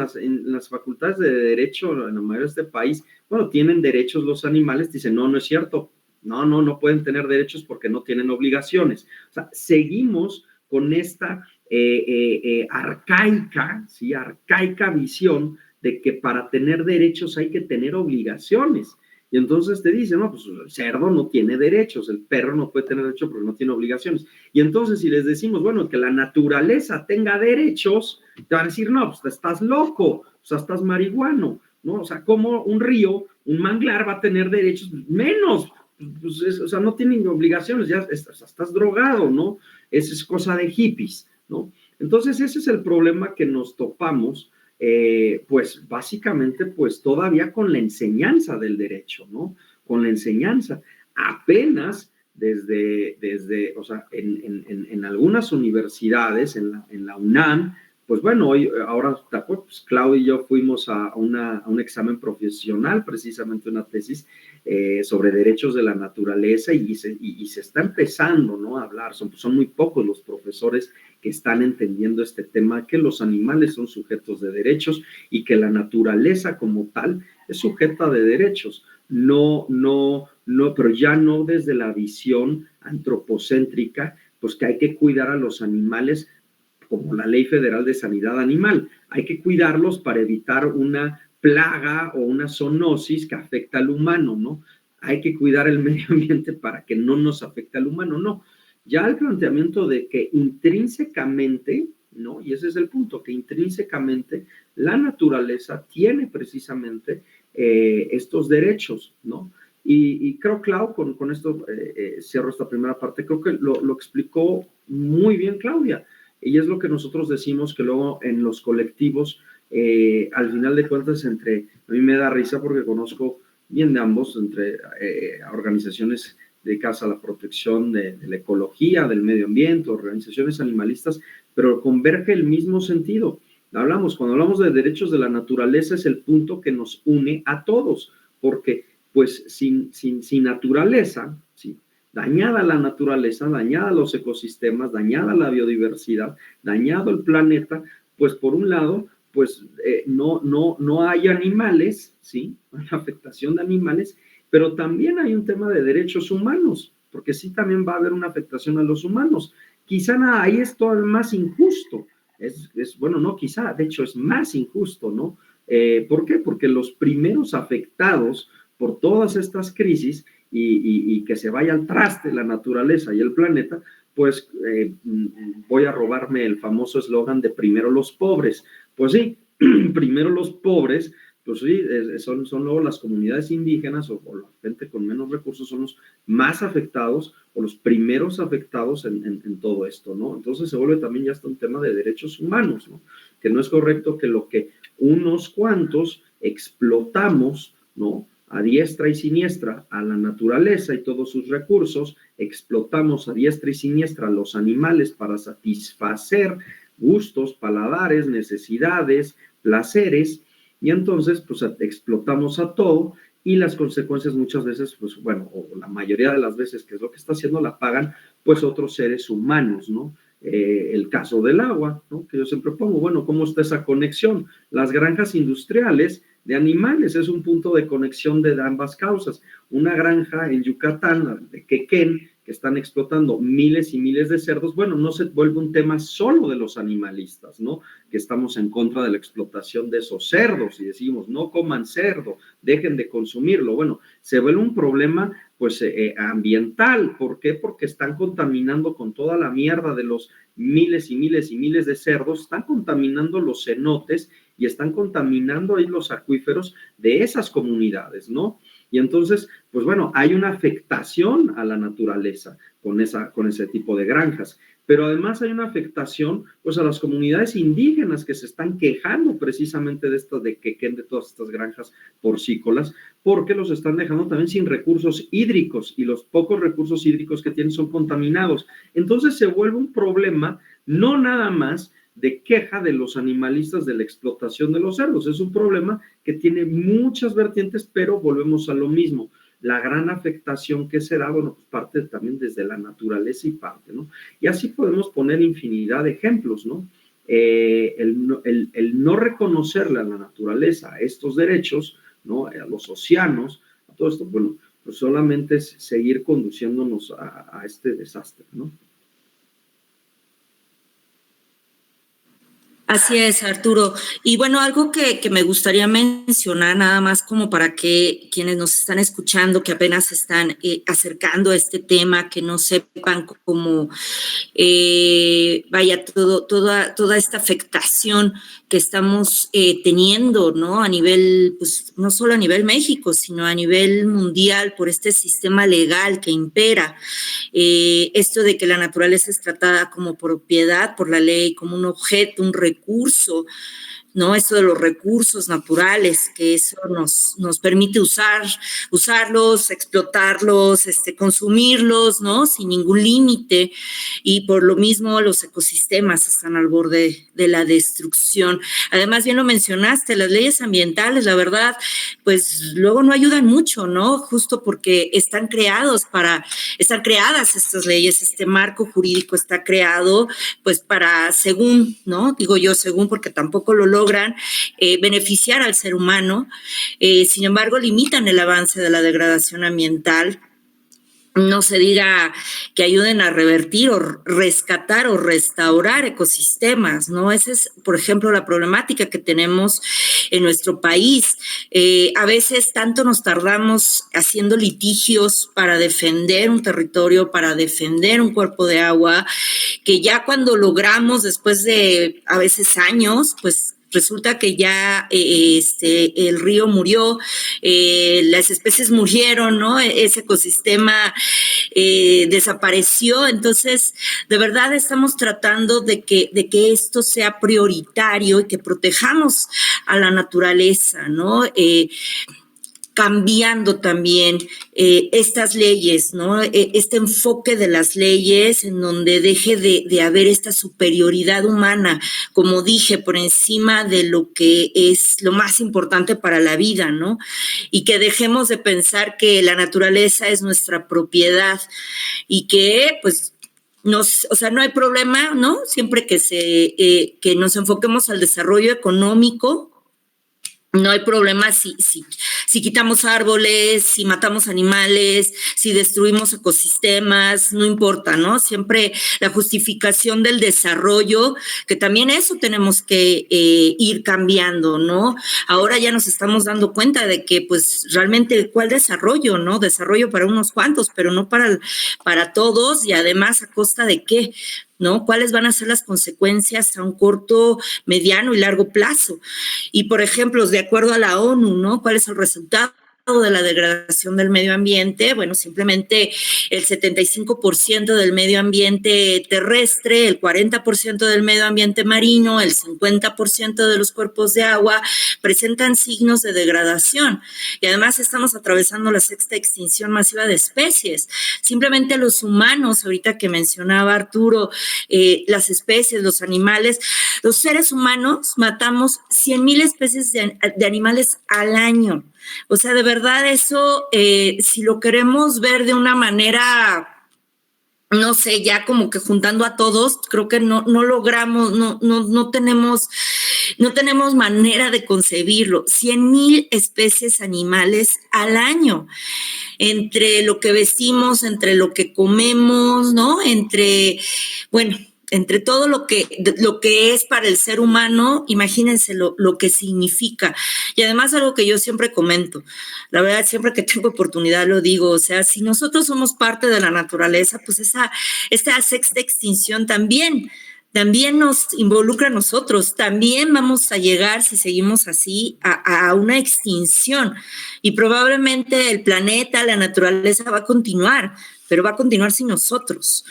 las facultades de derecho, en la mayoría de este país, bueno, tienen derechos los animales, dicen, no es cierto, no pueden tener derechos porque no tienen obligaciones. O sea, seguimos con esta arcaica visión de que para tener derechos hay que tener obligaciones. Y entonces te dicen, no, pues el cerdo no tiene derechos, el perro no puede tener derechos porque no tiene obligaciones. Y entonces si les decimos, bueno, que la naturaleza tenga derechos, te van a decir, no, pues estás loco, o sea, estás marihuano, ¿no? O sea, como un río, un manglar va a tener derechos menos, pues o sea, no tienen obligaciones, ya estás drogado, ¿no? Esa es cosa de hippies, ¿no? Entonces ese es el problema que nos topamos, pues básicamente pues todavía con la enseñanza del derecho, ¿no? Con la enseñanza. Apenas desde o sea, en algunas universidades, en la UNAM, pues bueno, ahora pues Claudia y yo fuimos a un examen profesional, precisamente una tesis sobre derechos de la naturaleza y se está empezando, ¿no? A hablar, son muy pocos los profesores que están entendiendo este tema, que los animales son sujetos de derechos y que la naturaleza como tal es sujeta de derechos. No, pero ya no desde la visión antropocéntrica, pues que hay que cuidar a los animales como la Ley Federal de Sanidad Animal. Hay que cuidarlos para evitar una plaga o una zoonosis que afecta al humano, ¿no? Hay que cuidar el medio ambiente para que no nos afecte al humano, no. Ya el planteamiento de que intrínsecamente, ¿no? Y ese es el punto, que intrínsecamente la naturaleza tiene precisamente estos derechos, ¿no? Y creo, Clau, con esto cierro esta primera parte, creo que lo explicó muy bien Claudia. Y es lo que nosotros decimos que luego en los colectivos, al final de cuentas, a mí me da risa porque conozco bien de ambos, entre organizaciones dedicadas a la protección de la ecología, del medio ambiente, organizaciones animalistas, pero converge el mismo sentido. Cuando hablamos de derechos de la naturaleza, es el punto que nos une a todos, porque pues sin naturaleza, ¿sí? Dañada la naturaleza, dañada los ecosistemas, dañada la biodiversidad, dañado el planeta, pues por un lado, pues no hay animales, ¿sí? Hay afectación de animales, pero también hay un tema de derechos humanos, porque sí también va a haber una afectación a los humanos. Quizá ahí es todavía más injusto, bueno, no quizá, de hecho es más injusto, ¿no? ¿Por qué? Porque los primeros afectados por todas estas crisis y que se vaya al traste la naturaleza y el planeta, pues voy a robarme el famoso eslogan de primero los pobres. Pues sí, primero los pobres, pues sí, son luego las comunidades indígenas o la gente con menos recursos son los más afectados o los primeros afectados en todo esto, ¿no? Entonces se vuelve también ya hasta un tema de derechos humanos, ¿no? Que no es correcto que lo que unos cuantos explotamos, ¿no? A diestra y siniestra a la naturaleza y todos sus recursos, explotamos a diestra y siniestra a los animales para satisfacer gustos, paladares, necesidades, placeres, y entonces pues explotamos a todo y las consecuencias muchas veces, pues bueno, o la mayoría de las veces que es lo que está haciendo, la pagan pues otros seres humanos, ¿no? El caso del agua, ¿no? Que yo siempre pongo, bueno, ¿cómo está esa conexión? Las granjas industriales de animales es un punto de conexión de ambas causas. Una granja en Yucatán, de Quequén, que están explotando miles y miles de cerdos, bueno, no se vuelve un tema solo de los animalistas, ¿no? Que estamos en contra de la explotación de esos cerdos y decimos, no coman cerdo, dejen de consumirlo. Bueno, se vuelve un problema pues ambiental. ¿Por qué? Porque están contaminando con toda la mierda de los miles y miles y miles de cerdos, están contaminando los cenotes y están contaminando ahí los acuíferos de esas comunidades, ¿no? Y entonces, pues bueno, hay una afectación a la naturaleza con ese tipo de granjas. pero además hay una afectación pues a las comunidades indígenas que se están quejando precisamente de esto, de que queden de todas estas granjas porcícolas, porque los están dejando también sin recursos hídricos y los pocos recursos hídricos que tienen son contaminados. Entonces se vuelve un problema no nada más de queja de los animalistas de la explotación de los cerdos, es un problema que tiene muchas vertientes, pero volvemos a lo mismo. La gran afectación que se da, bueno, pues parte también desde la naturaleza y parte, ¿no? Y así podemos poner infinidad de ejemplos, ¿no? El no reconocerle a la naturaleza estos derechos, ¿no? A los océanos, a todo esto, bueno, pues solamente es seguir conduciéndonos a este desastre, ¿no? Así es, Arturo. Y bueno, algo que me gustaría mencionar nada más como para que quienes nos están escuchando, que apenas se están acercando a este tema, que no sepan cómo, vaya, toda esta afectación que estamos teniendo, ¿no? A nivel, pues, no solo a nivel México, sino a nivel mundial por este sistema legal que impera. Esto de que la naturaleza es tratada como propiedad por la ley, como un objeto, un recurso, ¿no? Esto de los recursos naturales, que eso nos permite usarlos, explotarlos, consumirlos, ¿no? Sin ningún límite, y por lo mismo los ecosistemas están al borde de la destrucción. Además, bien lo mencionaste, las leyes ambientales, la verdad, pues luego no ayudan mucho, ¿no? Justo porque están creadas estas leyes, este marco jurídico está creado, pues para, según, ¿no? Digo yo según porque tampoco lo logran beneficiar al ser humano, sin embargo limitan el avance de la degradación ambiental. No se diga que ayuden a revertir o rescatar o restaurar ecosistemas, ¿no? Esa es, por ejemplo, la problemática que tenemos en nuestro país. A veces tanto nos tardamos haciendo litigios para defender un territorio, para defender un cuerpo de agua, que ya cuando logramos, después de a veces años, pues resulta que ya el río murió, las especies murieron, ¿no? Ese ecosistema desapareció. Entonces, de verdad estamos tratando de que esto sea prioritario y que protejamos a la naturaleza, ¿no? Cambiando también estas leyes, ¿no? Este enfoque de las leyes en donde deje de haber esta superioridad humana, como dije, por encima de lo que es lo más importante para la vida, ¿no? Y que dejemos de pensar que la naturaleza es nuestra propiedad y que, pues, no hay problema, ¿no? Siempre que nos enfoquemos al desarrollo económico. No hay problema si quitamos árboles, si matamos animales, si destruimos ecosistemas, no importa, ¿no? Siempre la justificación del desarrollo, que también eso tenemos que ir cambiando, ¿no? Ahora ya nos estamos dando cuenta de que, pues, realmente, ¿cuál desarrollo, no? Desarrollo para unos cuantos, pero no para todos, y además, ¿a costa de qué? ¿No? ¿Cuáles van a ser las consecuencias a un corto, mediano y largo plazo? Y, por ejemplo, de acuerdo a la ONU, ¿no? ¿Cuál es el resultado de la degradación del medio ambiente? Bueno, simplemente el 75% del medio ambiente terrestre, el 40% del medio ambiente marino, el 50% de los cuerpos de agua presentan signos de degradación. Y además estamos atravesando la 6ª extinción masiva de especies. Simplemente los humanos, ahorita que mencionaba Arturo, las especies, los animales, los seres humanos matamos 100,000 especies de animales al año. O sea, de verdad eso, si lo queremos ver de una manera, no sé, ya como que juntando a todos, creo que no logramos, no tenemos manera de concebirlo. 100,000 especies animales al año, entre lo que vestimos, entre lo que comemos, ¿no? Entre todo lo que es para el ser humano, imagínense lo que significa. Y además algo que yo siempre comento, la verdad, siempre que tengo oportunidad lo digo, o sea, si nosotros somos parte de la naturaleza, pues esta 6ª extinción también nos involucra a nosotros, también vamos a llegar, si seguimos así, a una extinción. Y probablemente el planeta, la naturaleza va a continuar, pero va a continuar sin nosotros.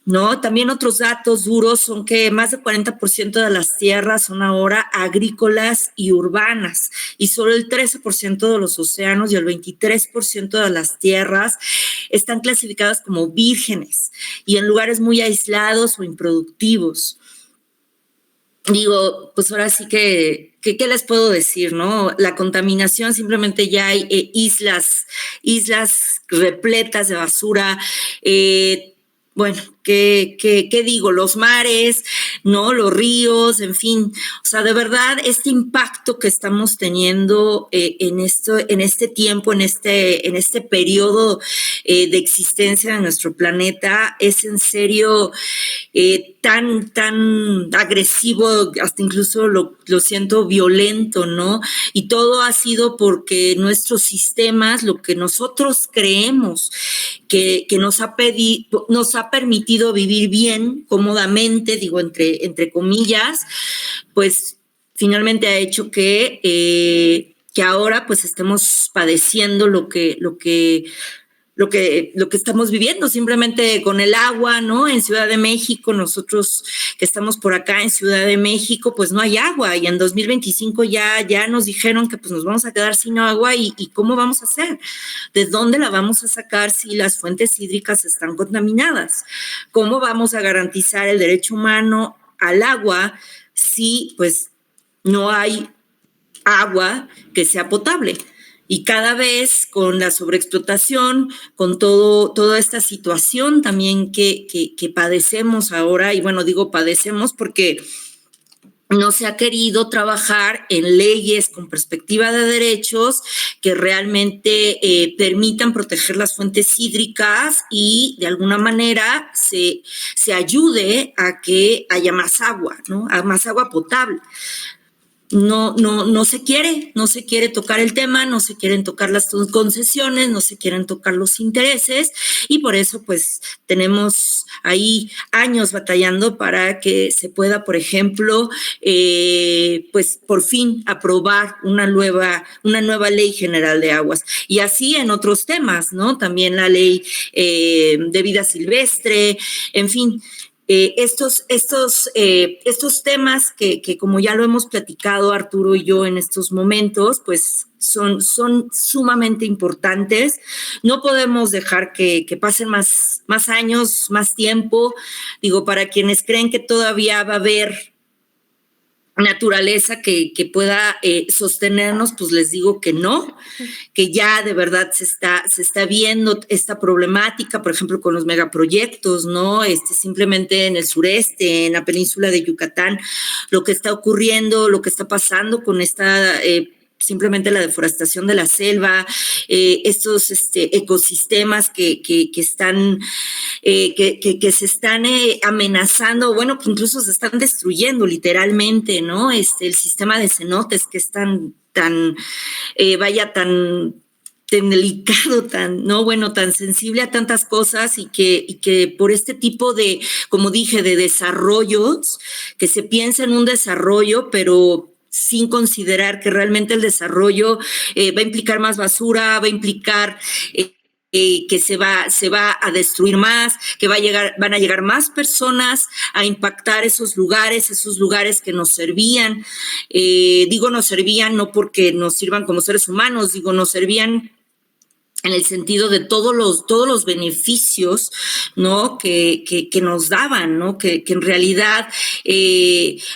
¿no? También otros datos duros son que más del 40% de las tierras son ahora agrícolas y urbanas, y solo el 13% de los océanos y el 23% de las tierras están clasificadas como vírgenes y en lugares muy aislados o improductivos. Digo, pues ahora sí que ¿qué les puedo decir, no? La contaminación, simplemente ya hay islas repletas de basura, bueno, ¿qué digo? Los mares, ¿no? Los ríos, en fin. O sea, de verdad, este impacto que estamos teniendo en este tiempo, en este periodo de existencia de nuestro planeta, es en serio tan agresivo, hasta incluso lo siento violento, ¿no? Y todo ha sido porque nuestros sistemas, lo que nosotros creemos que nos ha permitido vivir bien, cómodamente, digo entre comillas, pues finalmente ha hecho que ahora pues estemos padeciendo lo que estamos viviendo, simplemente con el agua, ¿no? En Ciudad de México, nosotros que estamos por acá en Ciudad de México, pues no hay agua, y en 2025 ya nos dijeron que pues nos vamos a quedar sin agua, y ¿cómo vamos a hacer? ¿De dónde la vamos a sacar si las fuentes hídricas están contaminadas? ¿Cómo vamos a garantizar el derecho humano al agua si pues no hay agua que sea potable? Y cada vez con la sobreexplotación, con toda esta situación también que padecemos ahora, y bueno, digo padecemos porque no se ha querido trabajar en leyes con perspectiva de derechos que realmente permitan proteger las fuentes hídricas y de alguna manera se ayude a que haya más agua, ¿no? A más agua potable. No se quiere tocar el tema, no se quieren tocar las concesiones, no se quieren tocar los intereses, y por eso pues tenemos ahí años batallando para que se pueda, por ejemplo, pues por fin aprobar una nueva ley general de aguas, y así en otros temas, ¿no? También la ley de vida silvestre, en fin. Estos temas que como ya lo hemos platicado Arturo y yo en estos momentos, pues son sumamente importantes. No podemos dejar que pasen más años, más tiempo. Digo, para quienes creen que todavía va a haber naturaleza que pueda sostenernos, pues les digo que no, que ya de verdad se está viendo esta problemática, por ejemplo, con los megaproyectos, ¿no? Simplemente en el sureste, en la península de Yucatán, lo que está ocurriendo, lo que está pasando con esta simplemente la deforestación de la selva, estos ecosistemas que están que se están amenazando, bueno, que incluso se están destruyendo literalmente, ¿no? El sistema de cenotes que es tan delicado, tan sensible a tantas cosas, y que por este tipo de, como dije, de desarrollos, que se piensa en un desarrollo, pero sin considerar que realmente el desarrollo va a implicar más basura, va a implicar que se va a destruir más, que van a llegar más personas a impactar esos lugares que nos servían. Digo nos servían no porque nos sirvan como seres humanos, digo nos servían en el sentido de todos los beneficios, ¿no? que nos daban, ¿no? Que en realidad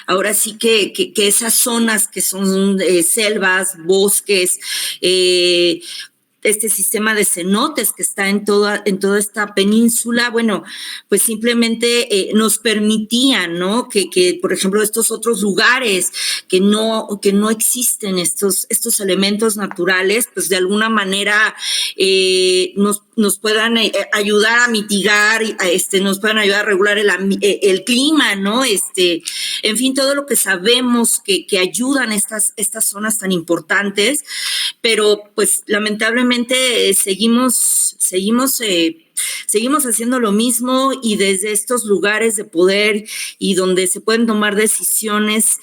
ahora sí que esas zonas que son selvas, bosques, este sistema de cenotes que está en toda esta península, bueno, pues simplemente nos permitían, ¿no? Que por ejemplo, estos otros lugares que no existen estos elementos naturales, pues de alguna manera nos puedan ayudar a mitigar, nos puedan ayudar a regular el clima, ¿no? En fin, todo lo que sabemos que ayudan estas zonas tan importantes, pero pues lamentablemente seguimos haciendo lo mismo, y desde estos lugares de poder y donde se pueden tomar decisiones,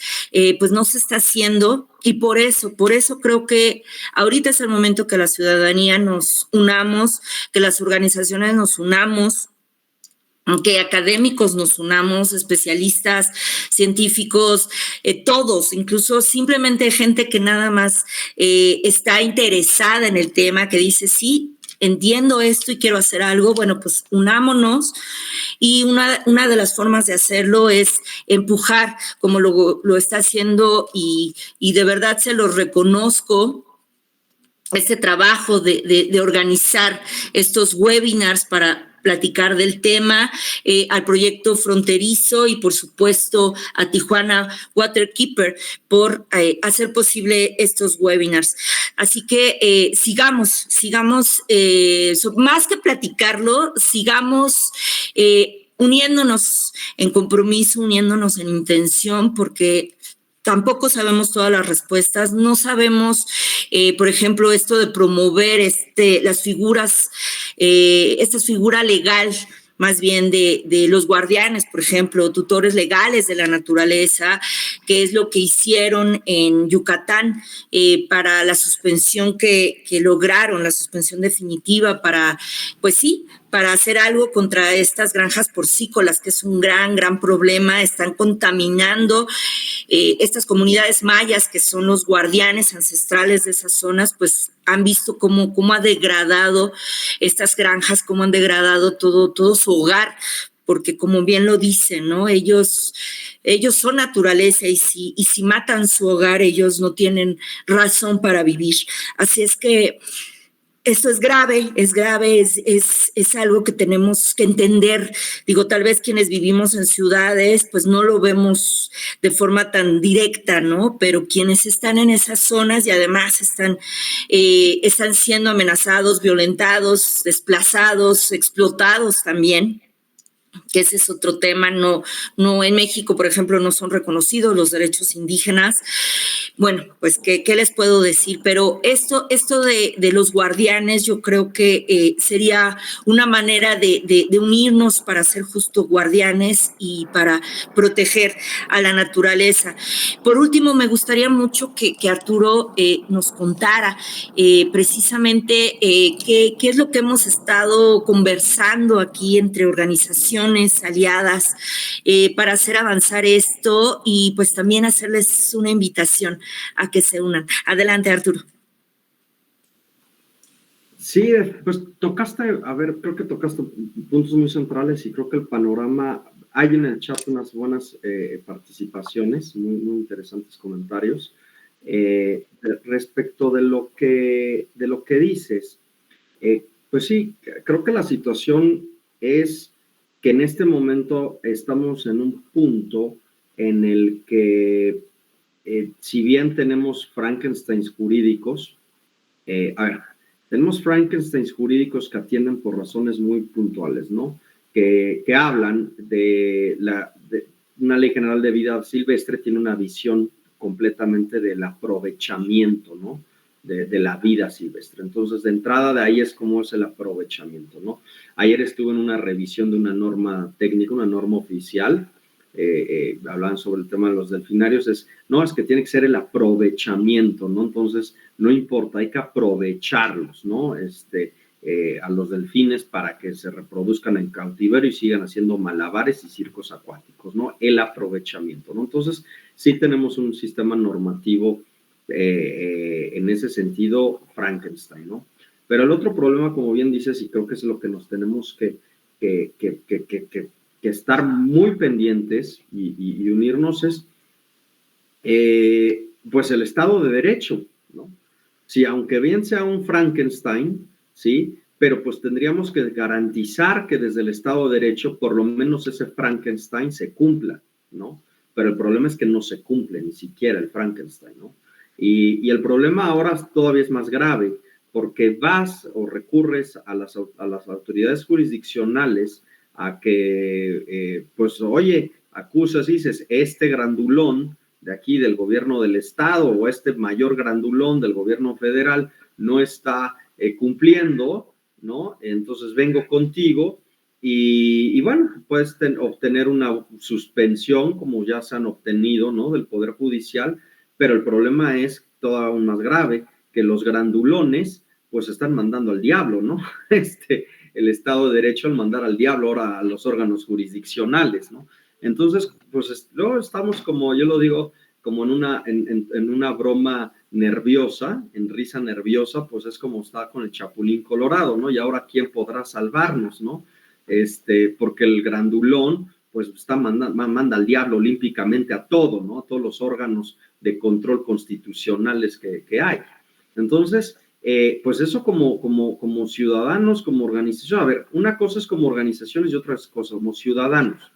pues no se está haciendo. Y por eso creo que ahorita es el momento que la ciudadanía nos unamos, que las organizaciones nos unamos, que académicos nos unamos, especialistas, científicos, todos, incluso simplemente gente que nada más está interesada en el tema, que dice, sí, entiendo esto y quiero hacer algo, bueno, pues unámonos. Y una de las formas de hacerlo es empujar, como lo está haciendo, y de verdad se lo reconozco, este trabajo de organizar estos webinars para platicar del tema, al proyecto Fronterizo y por supuesto a Tijuana Waterkeeper por hacer posible estos webinars. Así que sigamos, más que platicarlo, sigamos uniéndonos en compromiso, uniéndonos en intención, porque tampoco sabemos todas las respuestas, no sabemos, por ejemplo, esto de promover las figuras, esta figura legal, más bien de los guardianes, por ejemplo, tutores legales de la naturaleza, que es lo que hicieron en Yucatán para la suspensión que lograron, la suspensión definitiva para, pues sí, para hacer algo contra estas granjas porcícolas, que es un gran problema. Están contaminando estas comunidades mayas, que son los guardianes ancestrales de esas zonas, pues han visto cómo ha degradado estas granjas, cómo han degradado todo su hogar, porque como bien lo dicen, ¿no? Ellos son naturaleza y si matan su hogar, ellos no tienen razón para vivir. Así es que esto es grave, es algo que tenemos que entender. Digo, tal vez quienes vivimos en ciudades, pues no lo vemos de forma tan directa, ¿no? Pero quienes están en esas zonas y además están siendo amenazados, violentados, desplazados, explotados también, que ese es otro tema. No en México, por ejemplo, no son reconocidos los derechos indígenas. Bueno, pues, ¿qué les puedo decir? Pero esto de los guardianes, yo creo que sería una manera de unirnos para ser justo guardianes y para proteger a la naturaleza. Por último, me gustaría mucho que Arturo nos contara precisamente qué es lo que hemos estado conversando aquí entre organizaciones aliadas para hacer avanzar esto y pues también hacerles una invitación a que se unan. Adelante, Arturo. Sí, pues creo que tocaste puntos muy centrales y creo que el panorama, hay en el chat unas buenas participaciones, muy interesantes comentarios. Respecto de lo que dices, pues sí, creo que la situación es que en este momento estamos en un punto en el que si bien tenemos Frankensteins jurídicos, tenemos Frankensteins jurídicos que atienden por razones muy puntuales, ¿no? Que hablan de una ley general de vida silvestre, tiene una visión completamente del aprovechamiento, ¿no? De la vida silvestre. Entonces, de entrada de ahí es cómo es el aprovechamiento, ¿no? Ayer estuve en una revisión de una norma técnica, una norma oficial, hablaban sobre el tema de los delfinarios, es que tiene que ser el aprovechamiento, ¿no? Entonces, no importa, hay que aprovecharlos, ¿no? A los delfines para que se reproduzcan en cautiverio y sigan haciendo malabares y circos acuáticos, ¿no? El aprovechamiento, ¿no? Entonces, sí tenemos un sistema normativo en ese sentido Frankenstein, ¿no? Pero el otro problema, como bien dices, y creo que es lo que nos tenemos que estar muy pendientes y unirnos es, pues, el Estado de Derecho, ¿no? Sí, aunque bien sea un Frankenstein, ¿sí? Pero pues tendríamos que garantizar que desde el Estado de Derecho por lo menos ese Frankenstein se cumpla, ¿no? Pero el problema es que no se cumple ni siquiera el Frankenstein, ¿no? Y el problema ahora todavía es más grave, porque vas o recurres a las autoridades jurisdiccionales a que, pues, oye, acusas y dices, este grandulón de aquí del gobierno del estado o este mayor grandulón del gobierno federal no está cumpliendo, ¿no? Entonces vengo contigo y bueno, puedes obtener una suspensión como ya se han obtenido, ¿no? Del Poder Judicial, pero el problema es todo aún más grave, que los grandulones pues están mandando al diablo, ¿no? el Estado de Derecho al mandar al diablo ahora a los órganos jurisdiccionales, ¿no? Entonces, pues no, estamos, como yo lo digo, como en una broma nerviosa, en risa nerviosa, pues es como está con el Chapulín Colorado, ¿no? Y ahora, ¿quién podrá salvarnos, no? Porque el grandulón, pues manda al diablo olímpicamente a todo, ¿no? A todos los órganos de control constitucionales que hay. Entonces, pues eso como ciudadanos, como organización, a ver, una cosa es como organizaciones y otra cosa como ciudadanos.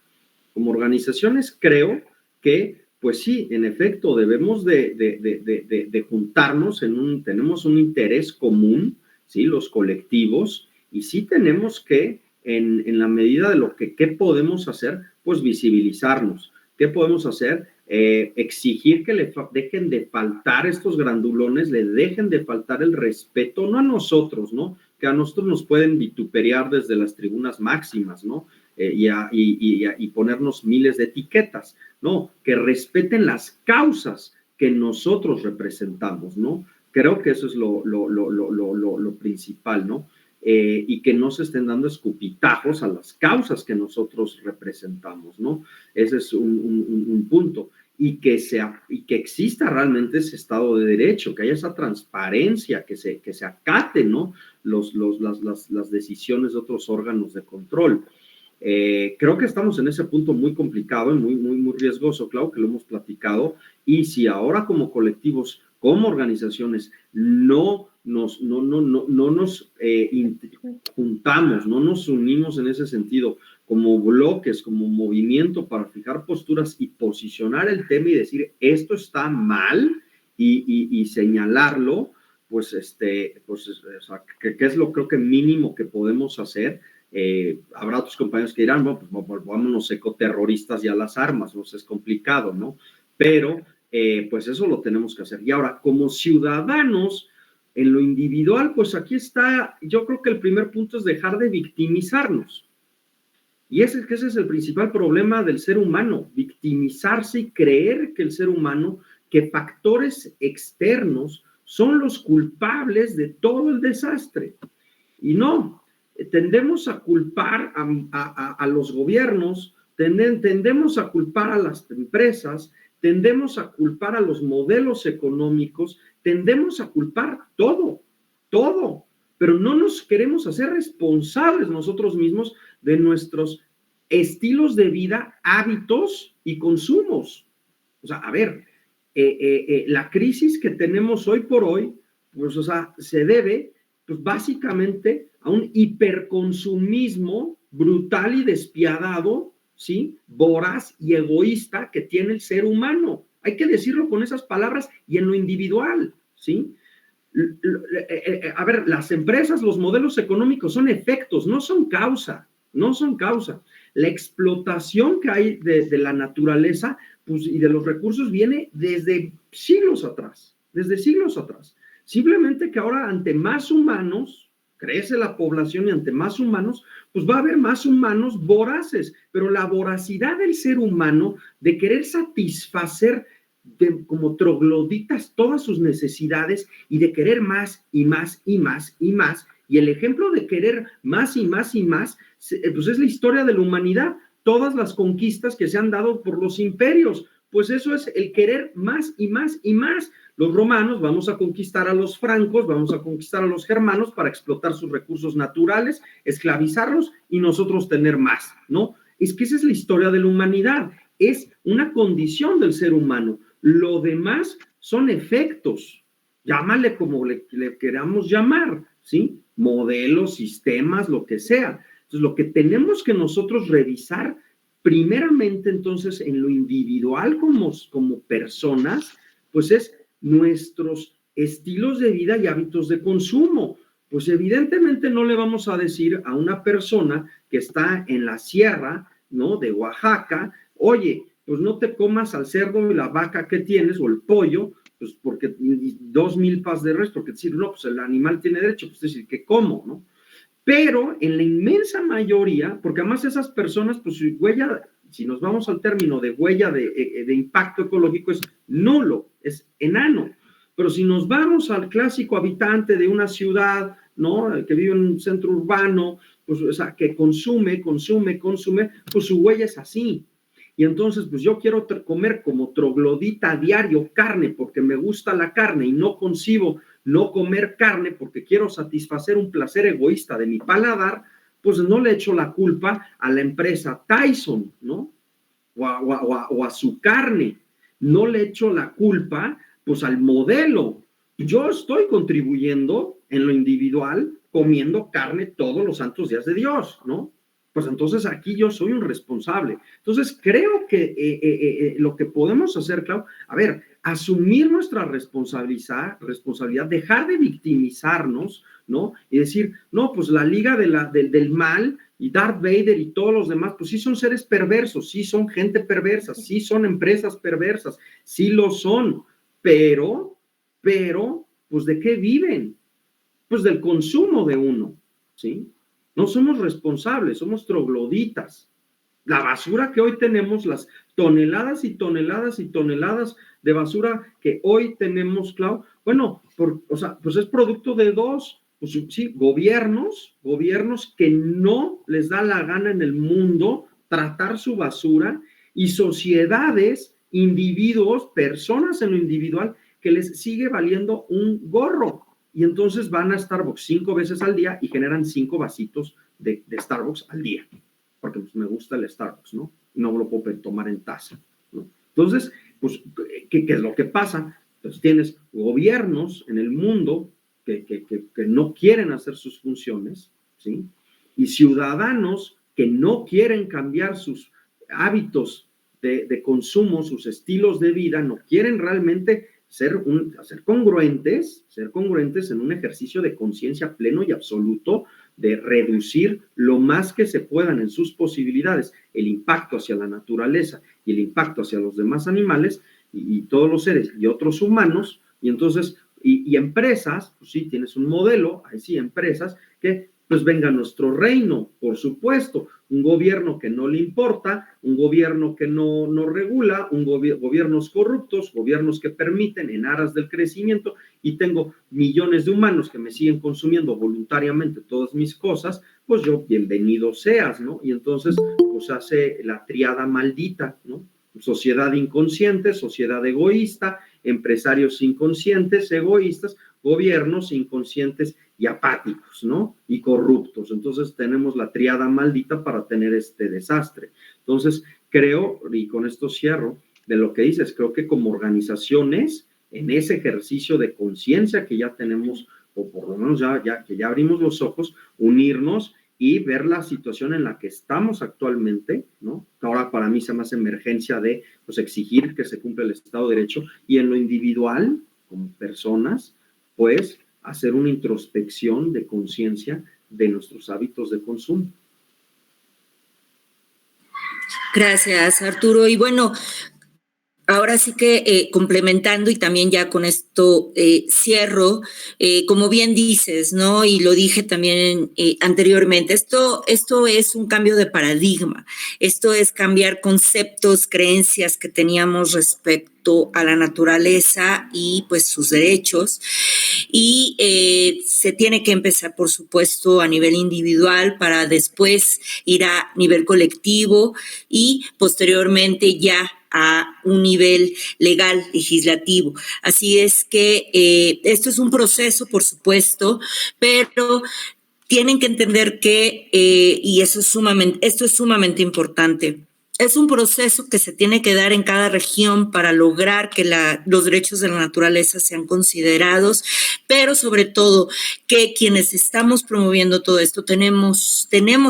Como organizaciones creo que, pues sí, en efecto, debemos de juntarnos tenemos un interés común, ¿sí? Los colectivos, y sí tenemos que, en la medida de lo que podemos hacer, pues visibilizarnos. ¿Qué podemos hacer? Exigir que le dejen de faltar estos grandulones, le dejen de faltar el respeto, no a nosotros, ¿no? Que a nosotros nos pueden vituperiar desde las tribunas máximas, ¿no? Y ponernos miles de etiquetas, ¿no? Que respeten las causas que nosotros representamos, ¿no? Creo que eso es lo principal, ¿no? Y que no se estén dando escupitajos a las causas que nosotros representamos, ¿no? Ese es un punto. Y que exista realmente ese Estado de Derecho, que haya esa transparencia, que se acate, ¿no? Las decisiones de otros órganos de control. Creo que estamos en ese punto muy complicado y muy riesgoso, claro que lo hemos platicado, y si ahora como colectivos, como organizaciones, no nos juntamos, no nos unimos en ese sentido, como bloques, como movimiento para fijar posturas y posicionar el tema y decir esto está mal y señalarlo, pues, o sea, ¿qué es lo creo que mínimo que podemos hacer? Habrá otros compañeros que dirán, bueno, pues vámonos ecoterroristas y a las armas, no sé, es complicado, ¿no? Pero, pues eso lo tenemos que hacer. Y ahora, como ciudadanos, en lo individual, pues aquí está, yo creo que el primer punto es dejar de victimizarnos. Y ese es el principal problema del ser humano, victimizarse y creer que el ser humano, que factores externos son los culpables de todo el desastre. Y no, tendemos a culpar a los gobiernos, tendemos a culpar a las empresas, tendemos a culpar a los modelos económicos, tendemos a culpar todo, pero no nos queremos hacer responsables nosotros mismos de nuestros estilos de vida, hábitos y consumos. O sea, a ver, la crisis que tenemos hoy por hoy, pues, o sea, se debe, pues, básicamente a un hiperconsumismo brutal y despiadado, ¿sí? Voraz y egoísta que tiene el ser humano. Hay que decirlo con esas palabras y en lo individual, ¿sí? A ver, las empresas, los modelos económicos son efectos, no son causa. La explotación que hay de la naturaleza, pues, y de los recursos viene desde siglos atrás. Simplemente que ahora ante más humanos, crece la población y ante más humanos, pues va a haber más humanos voraces, pero la voracidad del ser humano de querer satisfacer como trogloditas todas sus necesidades y de querer más y más y más y más, y el ejemplo de querer más y más y más, pues es la historia de la humanidad, todas las conquistas que se han dado por los imperios, pues eso es el querer más y más y más. Los romanos, vamos a conquistar a los francos, vamos a conquistar a los germanos para explotar sus recursos naturales, esclavizarlos y nosotros tener más, ¿no? Es que esa es la historia de la humanidad, es una condición del ser humano. Lo demás son efectos, llámale como le queramos llamar, ¿sí? Modelos, sistemas, lo que sea. Entonces, lo que tenemos que nosotros revisar, primeramente, entonces, en lo individual como personas, pues es nuestros estilos de vida y hábitos de consumo. Pues evidentemente no le vamos a decir a una persona que está en la sierra, ¿no? De Oaxaca, oye, pues no te comas al cerdo y la vaca que tienes o el pollo, pues porque 2 milpas de res, porque decir, no, pues el animal tiene derecho, pues decir, que como, ¿no? Pero en la inmensa mayoría, porque además esas personas, pues su huella, si nos vamos al término de huella de impacto ecológico, es nulo, es enano. Pero si nos vamos al clásico habitante de una ciudad, ¿no? Que vive en un centro urbano, pues, o sea, que consume, pues su huella es así. Y entonces, pues yo quiero comer como troglodita a diario carne porque me gusta la carne y no concibo no comer carne porque quiero satisfacer un placer egoísta de mi paladar, pues no le echo la culpa a la empresa Tyson, ¿no? O a su carne. No le echo la culpa, pues, al modelo. Yo estoy contribuyendo en lo individual comiendo carne todos los santos días de Dios, ¿no? Pues entonces aquí yo soy un responsable. Entonces creo que lo que podemos hacer, Clau, a ver, asumir nuestra responsabilidad, dejar de victimizarnos, ¿no? Y decir, no, pues la liga del mal y Darth Vader y todos los demás, pues sí son seres perversos, sí son gente perversa, sí son empresas perversas, sí lo son, pero, pues ¿de qué viven? Pues del consumo de uno, ¿sí? No somos responsables, somos trogloditas. La basura que hoy tenemos, las toneladas y toneladas y toneladas de basura que hoy tenemos, Clau, bueno, pues es producto de dos, pues sí, gobiernos que no les da la gana en el mundo tratar su basura y sociedades, individuos, personas en lo individual que les sigue valiendo un gorro. Y entonces van a Starbucks 5 veces al día y generan 5 vasitos de Starbucks al día, porque pues, me gusta el Starbucks, ¿no? No lo puedo tomar en taza, ¿no? Entonces, pues, ¿qué es lo que pasa? Pues tienes gobiernos en el mundo que no quieren hacer sus funciones, ¿sí? Y ciudadanos que no quieren cambiar sus hábitos de consumo, sus estilos de vida, no quieren realmente ser congruentes en un ejercicio de conciencia pleno y absoluto de reducir lo más que se puedan en sus posibilidades el impacto hacia la naturaleza y el impacto hacia los demás animales y todos los seres y otros humanos. Y entonces, y empresas, pues sí, tienes un modelo, ahí sí, empresas que pues venga a nuestro reino, por supuesto, un gobierno que no le importa, un gobierno que no regula, gobiernos corruptos, gobiernos que permiten en aras del crecimiento, y tengo millones de humanos que me siguen consumiendo voluntariamente todas mis cosas, pues yo, bienvenido seas, ¿no? Y entonces, pues hace la triada maldita, ¿no? Sociedad inconsciente, sociedad egoísta, empresarios inconscientes, egoístas, gobiernos inconscientes y apáticos, ¿no? Y corruptos. Entonces tenemos la triada maldita para tener este desastre. Entonces creo, y con esto cierro, de lo que dices, creo que como organizaciones, en ese ejercicio de conciencia que ya tenemos, o por lo menos que ya abrimos los ojos, unirnos y ver la situación en la que estamos actualmente, ¿no? Ahora para mí se me hace emergencia de pues, exigir que se cumpla el Estado de Derecho, y en lo individual, como personas, pues hacer una introspección de conciencia de nuestros hábitos de consumo. Gracias, Arturo. Y bueno, ahora sí que complementando y también ya con esto cierro, como bien dices, ¿no? Y lo dije también anteriormente, esto es un cambio de paradigma, esto es cambiar conceptos, creencias que teníamos respecto a la naturaleza y pues sus derechos, y se tiene que empezar, por supuesto, a nivel individual para después ir a nivel colectivo y posteriormente ya a un nivel legal, legislativo. Así es que esto es un proceso, por supuesto, pero tienen que entender que, y esto es sumamente importante, es un proceso que se tiene que dar en cada región para lograr que los derechos de la naturaleza sean considerados, pero sobre todo que quienes estamos promoviendo todo esto tenemos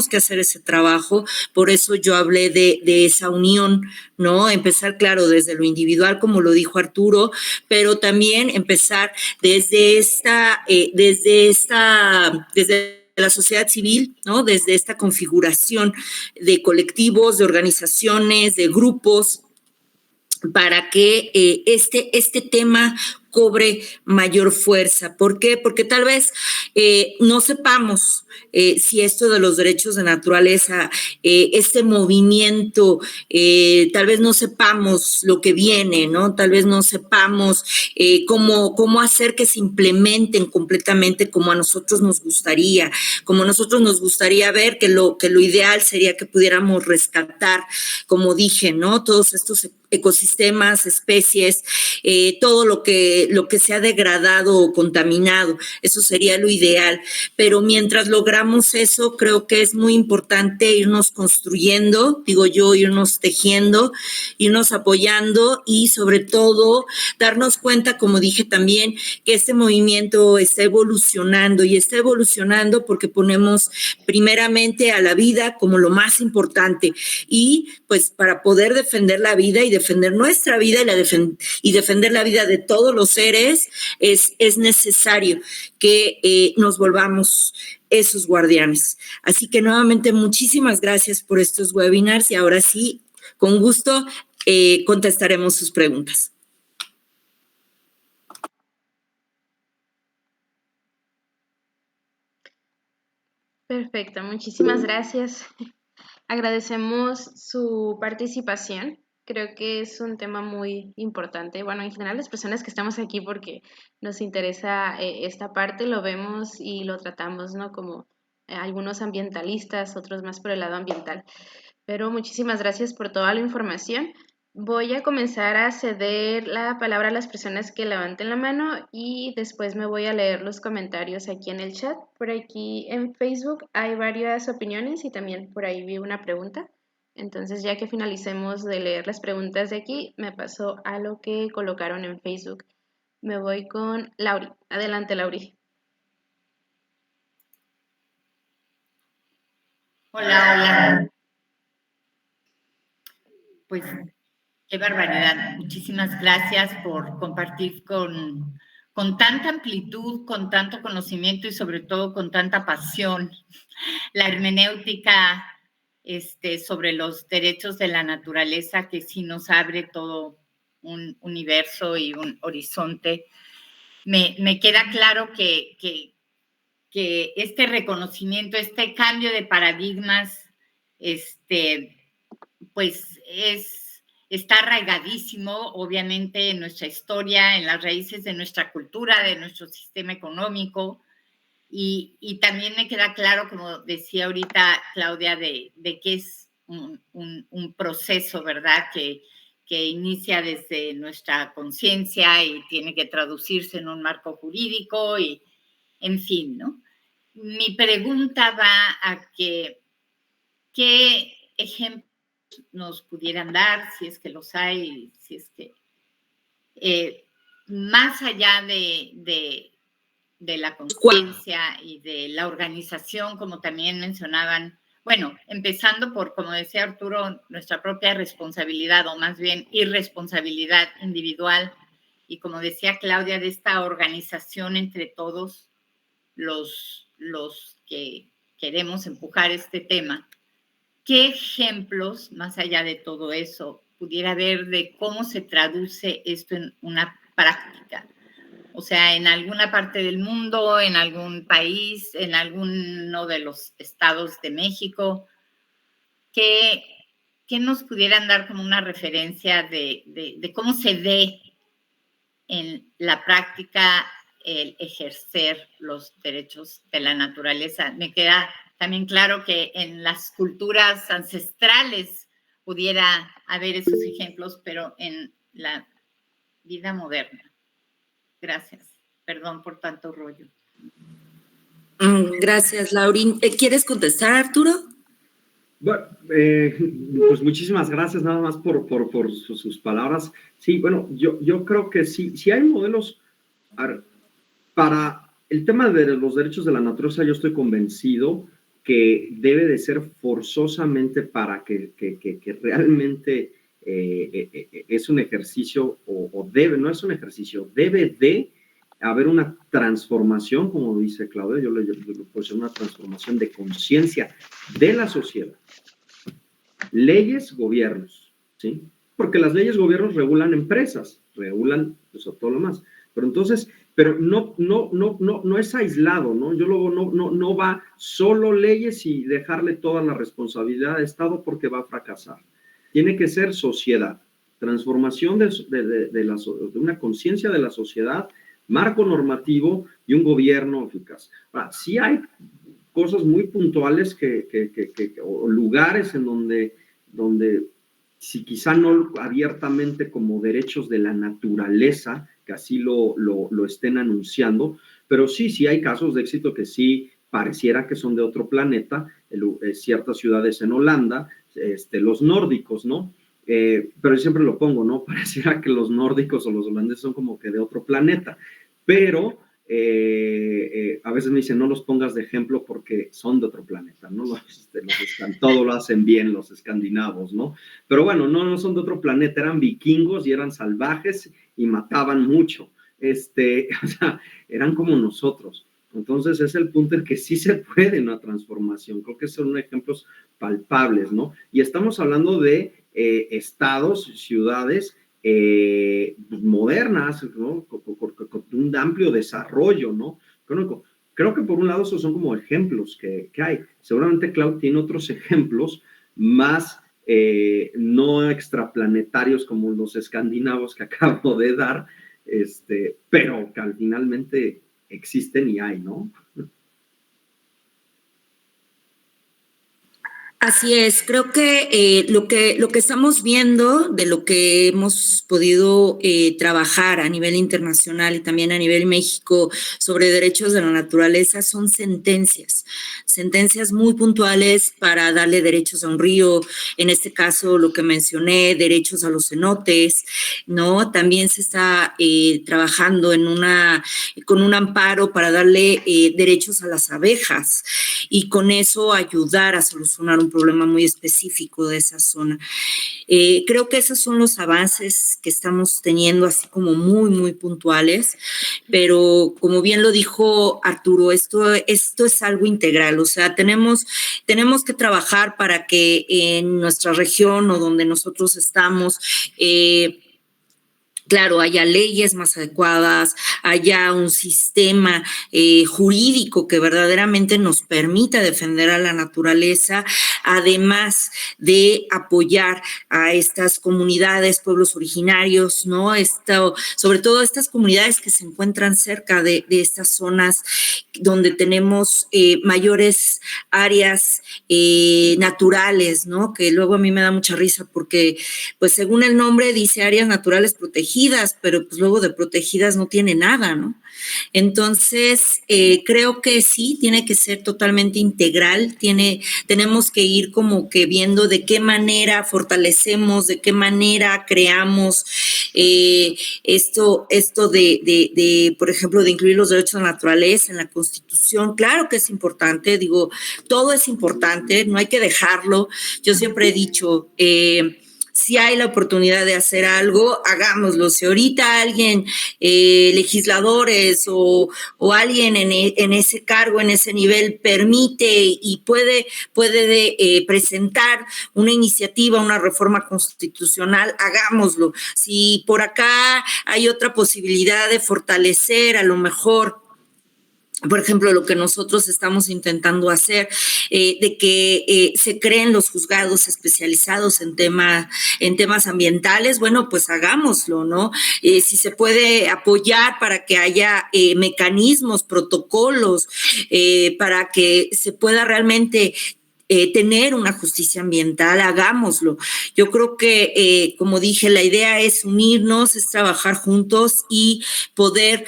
que hacer ese trabajo. Por eso yo hablé de esa unión, ¿no? Empezar, claro, desde lo individual, como lo dijo Arturo, pero también empezar desde la sociedad civil, ¿no? Desde esta configuración de colectivos, de organizaciones, de grupos, para que este tema cobre mayor fuerza. ¿Por qué? Porque tal vez no sepamos si esto de los derechos de naturaleza, este movimiento, tal vez no sepamos lo que viene, ¿no? Tal vez no sepamos cómo hacer que se implementen completamente como a nosotros nos gustaría, como a nosotros nos gustaría ver, que lo ideal sería que pudiéramos rescatar, como dije, ¿no? Todos estos ecosistemas, especies, todo lo que se ha degradado o contaminado, eso sería lo ideal. Pero mientras logramos eso, creo que es muy importante irnos construyendo, digo yo, irnos tejiendo, irnos apoyando y sobre todo darnos cuenta, como dije también, que este movimiento está evolucionando y está evolucionando porque ponemos primeramente a la vida como lo más importante y pues para poder defender la vida y defender nuestra vida y defender la vida de todos los seres es necesario que nos volvamos esos guardianes. Así que nuevamente muchísimas gracias por estos webinars y ahora sí, con gusto contestaremos sus preguntas. Perfecto, muchísimas gracias. Agradecemos su participación. Creo que es un tema muy importante. Bueno, en general las personas que estamos aquí porque nos interesa esta parte, lo vemos y lo tratamos, ¿no? Como algunos ambientalistas, otros más por el lado ambiental. Pero muchísimas gracias por toda la información. Voy a comenzar a ceder la palabra a las personas que levanten la mano y después me voy a leer los comentarios aquí en el chat. Por aquí en Facebook hay varias opiniones y también por ahí vi una pregunta. Entonces, ya que finalicemos de leer las preguntas de aquí, me paso a lo que colocaron en Facebook. Me voy con Lauri. Adelante, Lauri. Hola. Pues qué barbaridad. Muchísimas gracias por compartir con tanta amplitud, con tanto conocimiento y sobre todo con tanta pasión la hermenéutica sobre los derechos de la naturaleza, que sí nos abre todo un universo y un horizonte. Me queda claro que este reconocimiento, este cambio de paradigmas, pues está arraigadísimo, obviamente, en nuestra historia, en las raíces de nuestra cultura, de nuestro sistema económico, y también me queda claro, como decía ahorita Claudia, de que es un proceso, ¿verdad?, que inicia desde nuestra conciencia y tiene que traducirse en un marco jurídico y, en fin, ¿no? Mi pregunta va a qué ejemplos nos pudieran dar, si es que los hay, si es que más allá de la conciencia y de la organización, como también mencionaban, bueno, empezando por, como decía Arturo, nuestra propia responsabilidad, o más bien irresponsabilidad individual, y como decía Claudia, de esta organización entre todos los que queremos empujar este tema. ¿Qué ejemplos, más allá de todo eso, pudiera haber de cómo se traduce esto en una práctica? O sea, en alguna parte del mundo, en algún país, en alguno de los estados de México, que nos pudieran dar como una referencia de cómo se ve en la práctica el ejercer los derechos de la naturaleza. Me queda también claro que en las culturas ancestrales pudiera haber esos ejemplos, pero en la vida moderna. Gracias. Perdón por tanto rollo. Gracias, Laurín. ¿Quieres contestar, Arturo? Bueno, pues muchísimas gracias nada más por sus palabras. Sí, bueno, yo creo que sí hay modelos para el tema de los derechos de la naturaleza. Yo estoy convencido que debe de ser forzosamente para que realmente es un ejercicio no es un ejercicio, debe de haber una transformación, como dice Claudia, yo le puse una transformación de conciencia de la sociedad. Leyes, gobiernos, ¿sí? Porque las leyes, gobiernos regulan empresas, regulan pues, todo lo más. Pero entonces, pero no es aislado, ¿no? Yo luego no va solo leyes y dejarle toda la responsabilidad al Estado porque va a fracasar. Tiene que ser sociedad, transformación de una conciencia de la sociedad, marco normativo y un gobierno eficaz. Ahora, sí hay cosas muy puntuales o lugares en donde si quizá no abiertamente como derechos de la naturaleza, que así lo estén anunciando, pero sí hay casos de éxito que sí pareciera que son de otro planeta, ciertas ciudades en Holanda, los nórdicos, ¿no? Pero yo siempre lo pongo, ¿no? Pareciera que los nórdicos o los holandeses son como que de otro planeta, pero a veces me dicen no los pongas de ejemplo porque son de otro planeta, ¿no? Todo lo hacen bien los escandinavos, ¿no? Pero bueno, no son de otro planeta, eran vikingos y eran salvajes y mataban mucho, o sea, eran como nosotros. Entonces es el punto en que sí se puede una transformación, creo que son ejemplos palpables, ¿no? Y estamos hablando de estados, ciudades modernas, ¿no? Con un amplio desarrollo, ¿no? Creo que por un lado esos son como ejemplos que hay. Seguramente Clau tiene otros ejemplos más no extraplanetarios como los escandinavos que acabo de dar, pero que finalmente existen y hay, ¿no? Así es, creo que lo que estamos viendo de lo que hemos podido trabajar a nivel internacional y también a nivel México sobre derechos de la naturaleza son sentencias muy puntuales para darle derechos a un río, en este caso lo que mencioné, derechos a los cenotes, ¿no? También se está trabajando con un amparo para darle derechos a las abejas y con eso ayudar a solucionar un problema muy específico de esa zona. Creo que esos son los avances que estamos teniendo, así como muy, muy puntuales, pero como bien lo dijo Arturo, esto es algo integral, o sea, tenemos que trabajar para que en nuestra región o donde nosotros estamos, claro, haya leyes más adecuadas, haya un sistema jurídico que verdaderamente nos permita defender a la naturaleza, además de apoyar a estas comunidades, pueblos originarios, ¿no? Sobre todo estas comunidades que se encuentran cerca de estas zonas donde tenemos mayores áreas naturales, ¿no? Que luego a mí me da mucha risa porque, pues según el nombre dice áreas naturales protegidas, pero pues luego de protegidas no tiene nada, ¿no? Entonces, creo que sí, tiene que ser totalmente integral, tenemos que ir como que viendo de qué manera fortalecemos, de qué manera creamos esto de, por ejemplo, de incluir los derechos de la naturaleza en la Constitución. Claro que es importante, digo, todo es importante, no hay que dejarlo. Yo siempre he dicho, si hay la oportunidad de hacer algo, hagámoslo. Si ahorita alguien, legisladores o alguien en ese cargo, en ese nivel, permite y puede presentar una iniciativa, una reforma constitucional, hagámoslo. Si por acá hay otra posibilidad de fortalecer, a lo mejor, por ejemplo, lo que nosotros estamos intentando hacer, de que se creen los juzgados especializados en temas ambientales, bueno, pues hagámoslo, ¿no? Si se puede apoyar para que haya mecanismos, protocolos, para que se pueda realmente tener una justicia ambiental, hagámoslo. Yo creo que, como dije, la idea es unirnos, es trabajar juntos y poder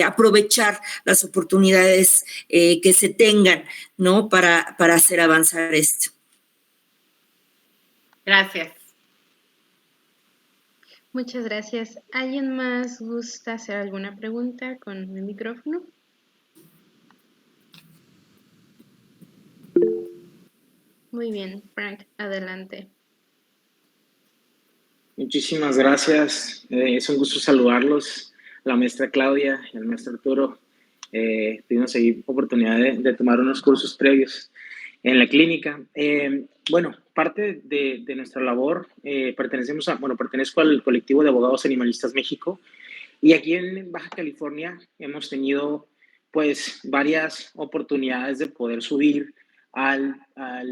aprovechar las oportunidades que se tengan, ¿no? Para hacer avanzar esto. Gracias. Muchas gracias. ¿Alguien más gusta hacer alguna pregunta con el micrófono? Muy bien, Frank, adelante. Muchísimas gracias. Es un gusto saludarlos, la maestra Claudia y el maestro Arturo. Tuvimos ahí oportunidad de tomar unos cursos previos en la clínica. Bueno, parte de nuestra labor, pertenezco al colectivo de abogados animalistas México Y aquí en Baja California hemos tenido pues varias oportunidades de poder subir al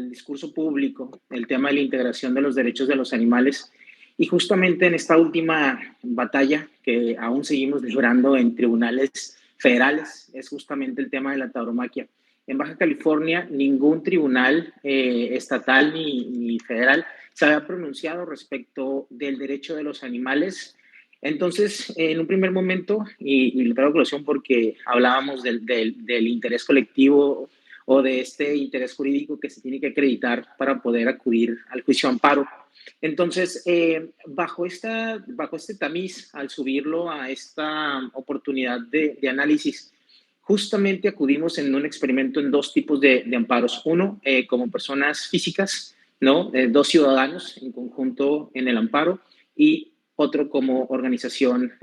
discurso público el tema de la integración de los derechos de los animales. Y justamente en esta última batalla que aún seguimos librando en tribunales federales es justamente el tema de la tauromaquia. En Baja California ningún tribunal estatal ni federal se había pronunciado respecto del derecho de los animales. Entonces, en un primer momento, y le traigo a colación porque hablábamos del interés colectivo o de este interés jurídico que se tiene que acreditar para poder acudir al juicio amparo. Entonces, bajo este tamiz, al subirlo a esta oportunidad de análisis, justamente acudimos en un experimento en dos tipos de amparos. Uno, como personas físicas, ¿no? Dos ciudadanos en conjunto en el amparo, y otro como organización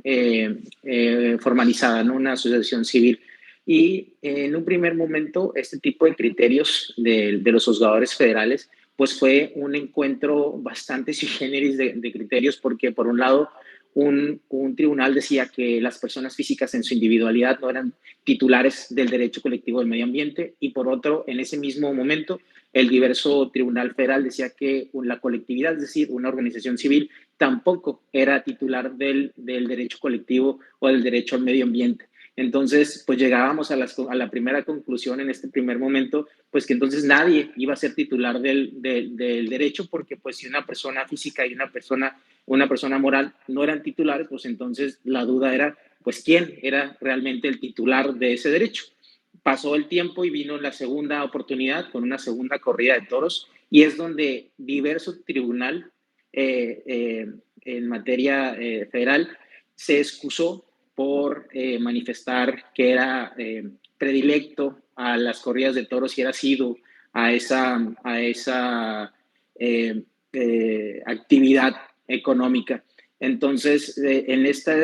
formalizada, ¿no? Una asociación civil. Y en un primer momento, este tipo de criterios de los juzgadores federales, pues fue un encuentro bastante sui generis de criterios, porque por un lado, un tribunal decía que las personas físicas en su individualidad no eran titulares del derecho colectivo del medio ambiente, y por otro, en ese mismo momento, el diverso tribunal federal decía que la colectividad, es decir, una organización civil, tampoco era titular del derecho colectivo o del derecho al medio ambiente. Entonces, pues llegábamos a la primera conclusión en este primer momento, pues que entonces nadie iba a ser titular del derecho, porque pues si una persona física y una persona moral no eran titulares, pues entonces la duda era, pues, ¿quién era realmente el titular de ese derecho? Pasó el tiempo y vino la segunda oportunidad con una segunda corrida de toros, y es donde diverso tribunal en materia federal se excusó por manifestar que era predilecto a las corridas de toros y era asiduo a esa actividad económica. Entonces, en esta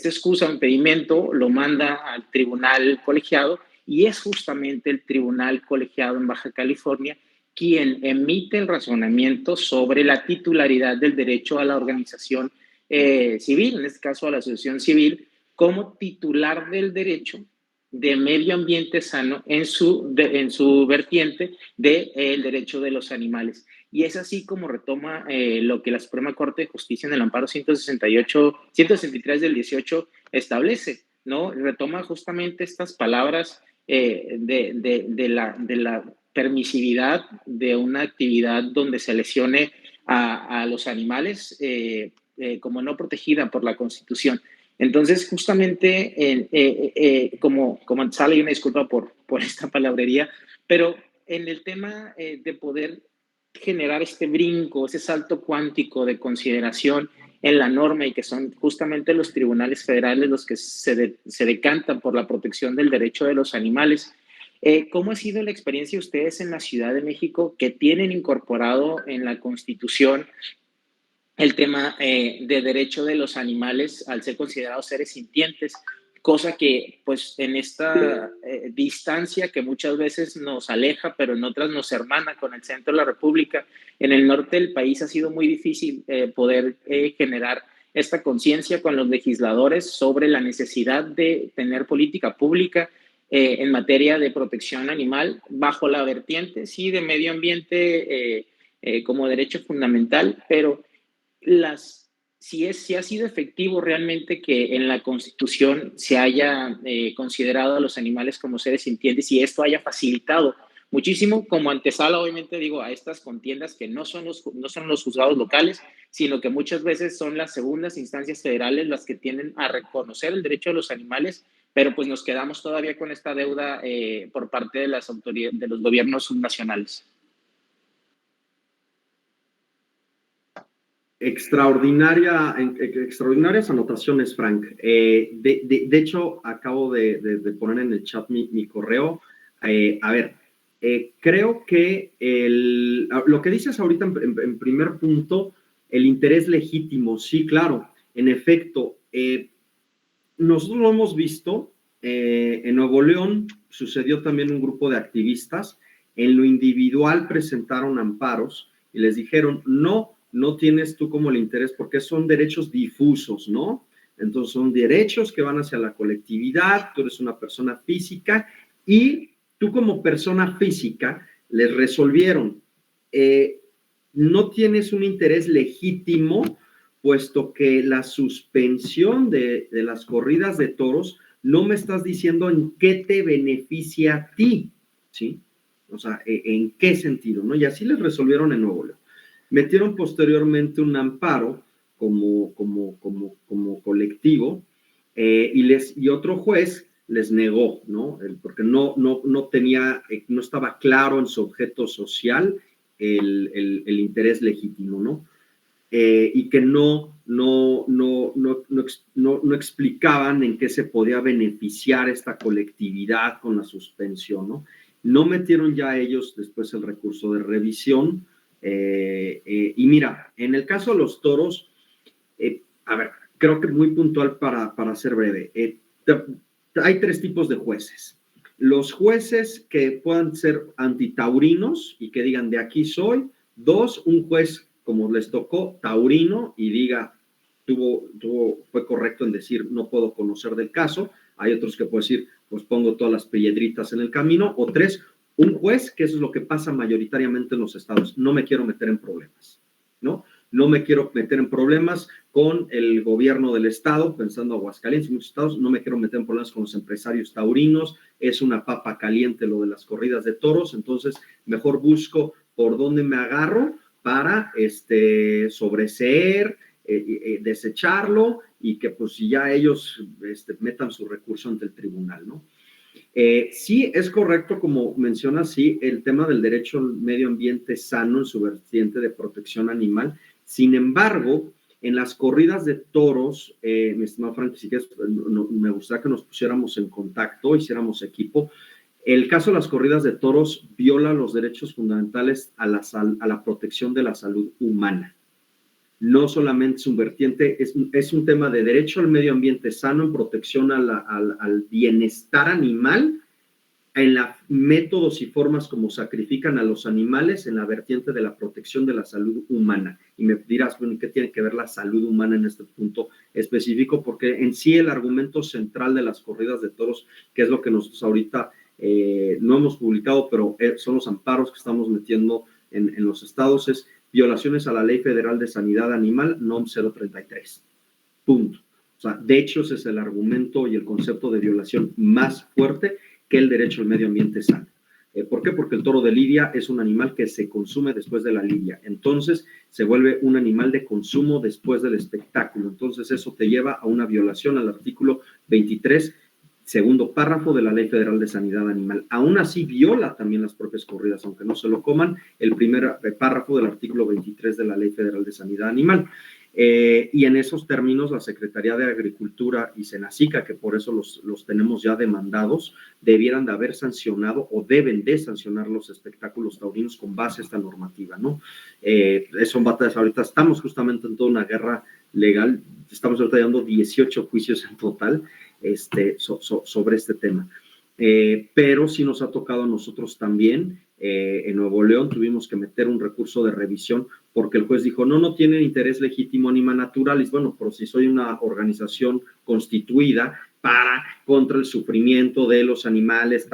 excusa o impedimento lo manda al tribunal colegiado, y es justamente el tribunal colegiado en Baja California quien emite el razonamiento sobre la titularidad del derecho a la organización civil, en este caso a la asociación civil, como titular del derecho de medio ambiente sano en su vertiente del derecho de los animales. Y es así como retoma lo que la Suprema Corte de Justicia en el amparo 163 del 18 establece, ¿no? Retoma justamente estas palabras de la permisividad de una actividad donde se lesione a los animales como no protegida por la Constitución. Entonces, justamente, como sale, y una disculpa por esta palabrería, pero en el tema de poder generar este brinco, ese salto cuántico de consideración en la norma, y que son justamente los tribunales federales los que se decantan por la protección del derecho de los animales. ¿Cómo ha sido la experiencia de ustedes en la Ciudad de México, que tienen incorporado en la Constitución el tema de derecho de los animales al ser considerados seres sintientes? Cosa que pues en esta distancia que muchas veces nos aleja, pero en otras nos hermana con el centro de la República, en el norte del país ha sido muy difícil poder generar esta conciencia con los legisladores sobre la necesidad de tener política pública en materia de protección animal bajo la vertiente, sí, de medio ambiente como derecho fundamental, pero si ha sido efectivo realmente que en la Constitución se haya considerado a los animales como seres sintientes, y esto haya facilitado muchísimo como antesala, obviamente, digo, a estas contiendas que no son los juzgados locales, sino que muchas veces son las segundas instancias federales las que tienden a reconocer el derecho de los animales, pero pues nos quedamos todavía con esta deuda por parte de las autoridades, de los gobiernos subnacionales. Extraordinarias anotaciones, Frank. De hecho, acabo de poner en el chat mi correo. A ver, creo que lo que dices ahorita en primer punto, el interés legítimo, sí, claro, en efecto, nosotros lo hemos visto, en Nuevo León sucedió también un grupo de activistas, en lo individual presentaron amparos y les dijeron, no tienes tú como el interés porque son derechos difusos, ¿no? Entonces son derechos que van hacia la colectividad, tú eres una persona física y tú como persona física les resolvieron, no tienes un interés legítimo, puesto que la suspensión de las corridas de toros no me estás diciendo en qué te beneficia a ti, ¿sí? O sea, ¿en qué sentido, no? Y así les resolvieron en Nuevo León. Metieron posteriormente un amparo como colectivo y otro juez les negó, ¿no? Porque no estaba claro en su objeto social el interés legítimo, ¿no? Y que no explicaban en qué se podía beneficiar esta colectividad con la suspensión, ¿no? No metieron ya ellos después el recurso de revisión. Y mira, en el caso de los toros, a ver, creo que muy puntual para ser breve. Hay 3 tipos de jueces. Los jueces que puedan ser antitaurinos y que digan de aquí soy. 2, un juez como les tocó taurino y diga fue correcto en decir no puedo conocer del caso. Hay otros que pueden decir pues pongo todas las piedritas en el camino. O 3, un juez, que eso es lo que pasa mayoritariamente en los estados, no me quiero meter en problemas, ¿no? No me quiero meter en problemas con el gobierno del estado, pensando Aguascalientes, muchos estados, no me quiero meter en problemas con los empresarios taurinos, es una papa caliente lo de las corridas de toros, entonces mejor busco por dónde me agarro para sobreseer, desecharlo y que pues ya ellos metan su recurso ante el tribunal, ¿no? Sí, es correcto, como menciona, sí, el tema del derecho al medio ambiente sano en su vertiente de protección animal. Sin embargo, en las corridas de toros, mi estimado Frank, si quieres, me gustaría que nos pusiéramos en contacto, hiciéramos equipo. El caso de las corridas de toros viola los derechos fundamentales a la protección de la salud humana. No solamente su vertiente, es un tema de derecho al medio ambiente sano, en protección al bienestar animal, en los métodos y formas como sacrifican a los animales, en la vertiente de la protección de la salud humana. Y me dirás, bueno, ¿qué tiene que ver la salud humana en este punto específico? Porque en sí el argumento central de las corridas de toros, que es lo que nosotros ahorita no hemos publicado, pero son los amparos que estamos metiendo en los estados, es violaciones a la Ley Federal de Sanidad Animal, NOM 033. Punto. O sea, de hecho, ese es el argumento y el concepto de violación más fuerte que el derecho al medio ambiente sano. ¿Por qué? Porque el toro de lidia es un animal que se consume después de la lidia. Entonces, se vuelve un animal de consumo después del espectáculo. Entonces, eso te lleva a una violación al artículo 23, segundo párrafo de la Ley Federal de Sanidad Animal. Aún así viola también las propias corridas, aunque no se lo coman, el primer párrafo del artículo 23 de la Ley Federal de Sanidad Animal. Y en esos términos, la Secretaría de Agricultura y Senacica, que por eso los tenemos ya demandados, debieran de haber sancionado o deben de sancionar los espectáculos taurinos con base a esta normativa, ¿no? Son batallas, ahorita estamos justamente en toda una guerra legal, estamos ahorita llevando 18 juicios en total, sobre este tema. Pero sí nos ha tocado a nosotros también, en Nuevo León tuvimos que meter un recurso de revisión porque el juez dijo, no tienen interés legítimo Anima Naturalis. Bueno, pero si soy una organización constituida contra el sufrimiento de los animales,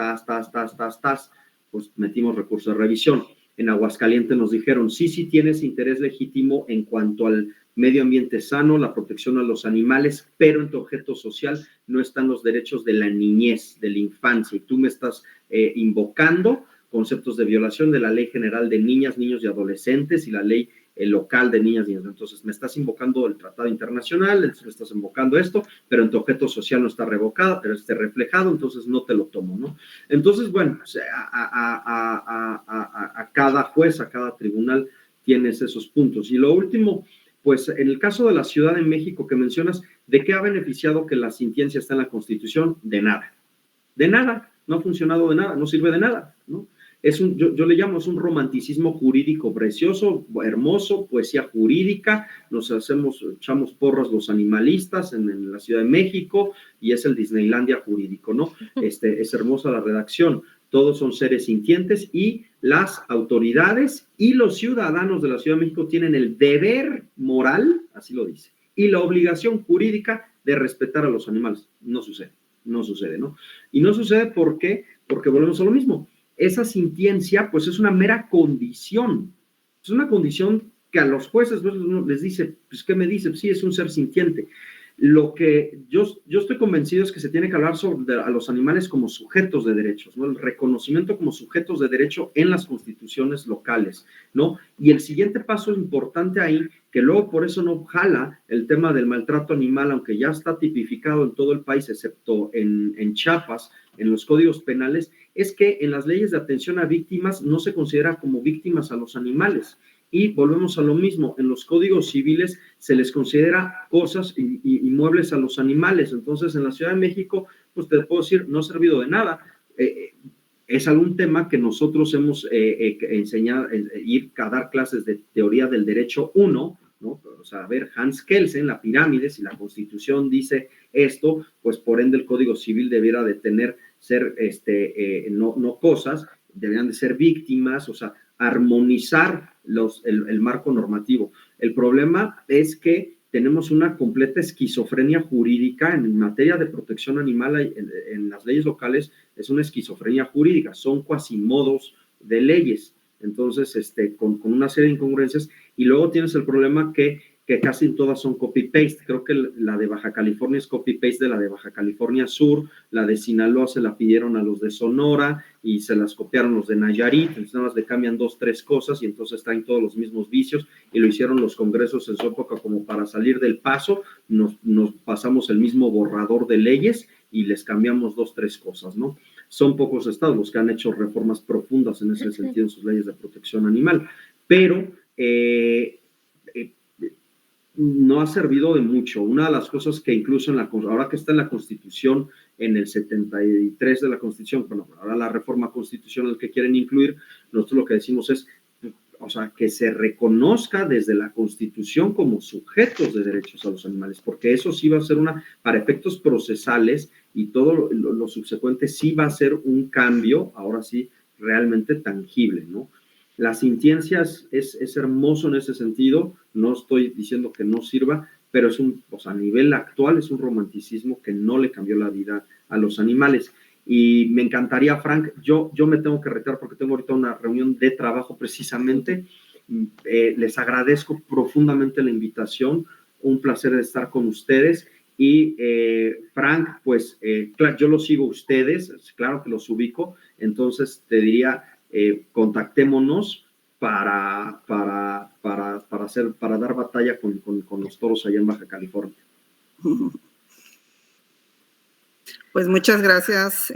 pues metimos recurso de revisión. En Aguascalientes nos dijeron, sí tienes interés legítimo en cuanto al medio ambiente sano, la protección a los animales, pero en tu objeto social no están los derechos de la niñez, de la infancia, y tú me estás invocando conceptos de violación de la Ley General de Niñas, Niños y Adolescentes y la Ley local de niñas y niños. Entonces, me estás invocando el Tratado Internacional, me estás invocando esto, pero en tu objeto social no está revocado, pero esté reflejado, entonces no te lo tomo, ¿no? Entonces, bueno, a cada juez, a cada tribunal tienes esos puntos. Y lo último, pues en el caso de la Ciudad de México que mencionas, ¿de qué ha beneficiado que la sentencia está en la Constitución? De nada, no ha funcionado de nada, no sirve de nada, ¿no? Yo le llamo, es un romanticismo jurídico precioso, hermoso, poesía jurídica, echamos porras los animalistas en la Ciudad de México y es el Disneylandia jurídico, ¿no? Es hermosa la redacción, todos son seres sintientes y las autoridades y los ciudadanos de la Ciudad de México tienen el deber moral, así lo dice, y la obligación jurídica de respetar a los animales. No sucede, ¿no? Y no sucede porque volvemos a lo mismo. Esa sintiencia, pues es una mera condición. Es una condición que a los jueces les dice, pues, ¿qué me dice? Pues, sí, es un ser sintiente. Lo que yo estoy convencido es que se tiene que hablar a los animales como sujetos de derechos, ¿no? El reconocimiento como sujetos de derecho en las constituciones locales, ¿no? Y el siguiente paso importante ahí, que luego por eso no jala el tema del maltrato animal, aunque ya está tipificado en todo el país, excepto en Chiapas, en los códigos penales, es que en las leyes de atención a víctimas no se considera como víctimas a los animales. Y volvemos a lo mismo, en los códigos civiles se les considera cosas y muebles a los animales. Entonces, en la Ciudad de México, pues te puedo decir, no ha servido de nada. Es algún tema que nosotros hemos enseñado, ir a dar clases de teoría del derecho 1, ¿no? O sea, a ver, Hans Kelsen, la pirámide, si la Constitución dice esto, pues por ende el Código Civil debiera de tener, no cosas, deberían de ser víctimas, o sea, armonizar el marco normativo. El problema es que tenemos una completa esquizofrenia jurídica en materia de protección animal. En las leyes locales es una esquizofrenia jurídica, son cuasimodos de leyes, entonces con una serie de incongruencias, y luego tienes el problema que casi todas son copy-paste. Creo que la de Baja California es copy-paste de la de Baja California Sur, la de Sinaloa se la pidieron a los de Sonora y se las copiaron los de Nayarit, entonces nada más le cambian 2, 3 cosas y entonces traen todos los mismos vicios, y lo hicieron los congresos en su época como para salir del paso, nos pasamos el mismo borrador de leyes y les cambiamos 2, 3 cosas, ¿no? Son pocos estados los que han hecho reformas profundas en ese sentido en sus leyes de protección animal, pero no ha servido de mucho. Una de las cosas que incluso ahora que está en la Constitución, en el 73 de la Constitución, bueno, ahora la reforma constitucional que quieren incluir, nosotros lo que decimos es, o sea, que se reconozca desde la Constitución como sujetos de derechos a los animales, porque eso sí va a ser para efectos procesales y todo lo subsecuente sí va a ser un cambio, ahora sí, realmente tangible, ¿no? La sintiencia es hermoso en ese sentido, no estoy diciendo que no sirva, pero a nivel actual es un romanticismo que no le cambió la vida a los animales. Y me encantaría, Frank, yo me tengo que retirar porque tengo ahorita una reunión de trabajo precisamente. Les agradezco profundamente la invitación, un placer estar con ustedes. Y Frank, pues claro, yo los sigo a ustedes, claro que los ubico, entonces te diría, contactémonos para dar batalla con los toros allá en Baja California. Pues muchas gracias,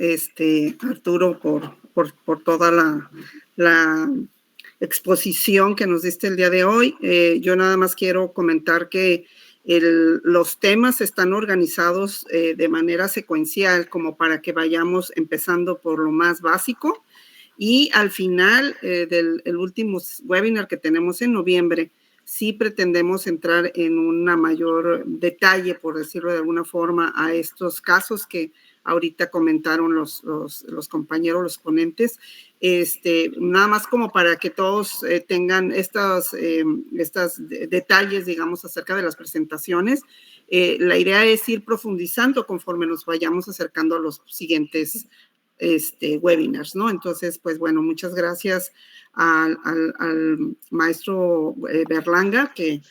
Arturo, por toda la exposición que nos diste el día de hoy. Yo nada más quiero comentar que los temas están organizados de manera secuencial, como para que vayamos empezando por lo más básico, y al final del último webinar que tenemos en noviembre, sí pretendemos entrar en una mayor detalle, por decirlo de alguna forma, a estos casos que ahorita comentaron los compañeros, los ponentes, nada más como para que todos tengan estos detalles, digamos, acerca de las presentaciones. La idea es ir profundizando conforme nos vayamos acercando a los siguientes webinars, ¿no? Entonces, pues bueno, muchas gracias al maestro Berlanga que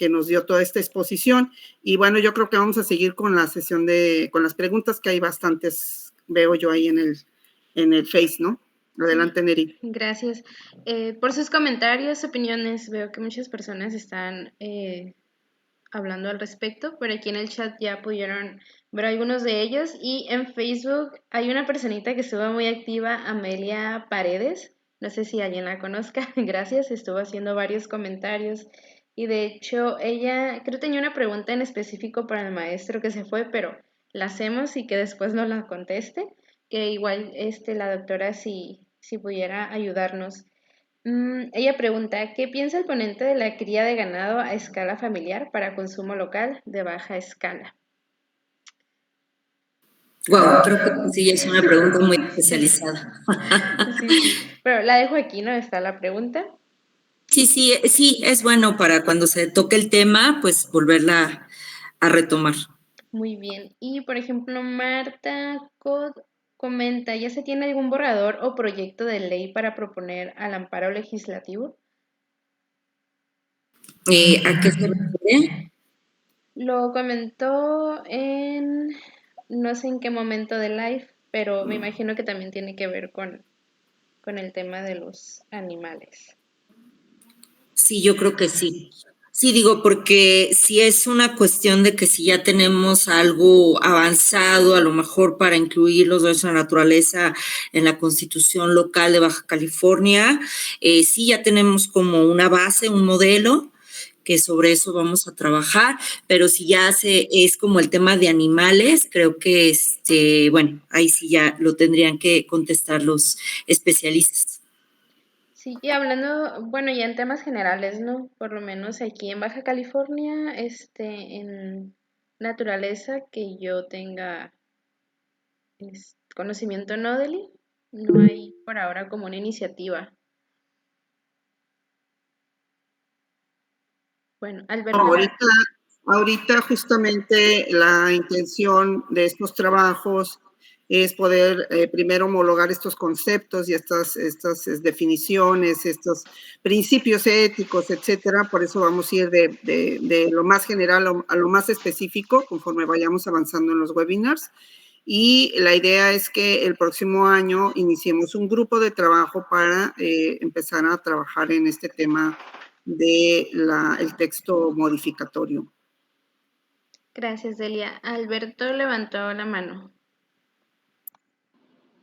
nos dio toda esta exposición. Y bueno, yo creo que vamos a seguir con la sesión con las preguntas, que hay bastantes, veo yo ahí en el Face, ¿no? Adelante, Neri. Gracias. Por sus comentarios, opiniones, veo que muchas personas están hablando al respecto. Por aquí en el chat ya pudieron ver algunos de ellos, y en Facebook hay una personita que estuvo muy activa, Amelia Paredes, no sé si alguien la conozca. Gracias, estuvo haciendo varios comentarios, y de hecho ella creo tenía una pregunta en específico para el maestro que se fue, pero la hacemos y que después nos la conteste, que igual la doctora si pudiera ayudarnos. Ella pregunta, ¿qué piensa el ponente de la cría de ganado a escala familiar para consumo local de baja escala? Wow, creo que sí, es una pregunta muy especializada. Sí. Pero la dejo aquí, ¿no? Está la pregunta. Sí, es bueno para cuando se toque el tema, pues volverla a retomar. Muy bien. Y por ejemplo, Marta comenta, ¿ya se tiene algún borrador o proyecto de ley para proponer al amparo legislativo? ¿A qué se refiere? Lo comentó no sé en qué momento de live, pero me imagino que también tiene que ver con el tema de los animales. Sí, yo creo que sí. Sí, digo, porque si es una cuestión de que si ya tenemos algo avanzado, a lo mejor para incluir los derechos de la naturaleza en la Constitución local de Baja California, sí ya tenemos como una base, un modelo, que sobre eso vamos a trabajar, pero si ya es como el tema de animales, creo que bueno, ahí sí ya lo tendrían que contestar los especialistas. Sí, y hablando, bueno, ya en temas generales, ¿no? Por lo menos aquí en Baja California, en naturaleza que yo tenga conocimiento, ¿no, Deli? No hay por ahora como una iniciativa. Bueno, Alberto, Ahorita justamente la intención de estos trabajos es poder primero homologar estos conceptos y estas definiciones, estos principios éticos, etcétera. Por eso vamos a ir de lo más general a lo más específico conforme vayamos avanzando en los webinars. Y la idea es que el próximo año iniciemos un grupo de trabajo para empezar a trabajar en este tema del texto modificatorio. gracias, Delia. Alberto levantó la mano.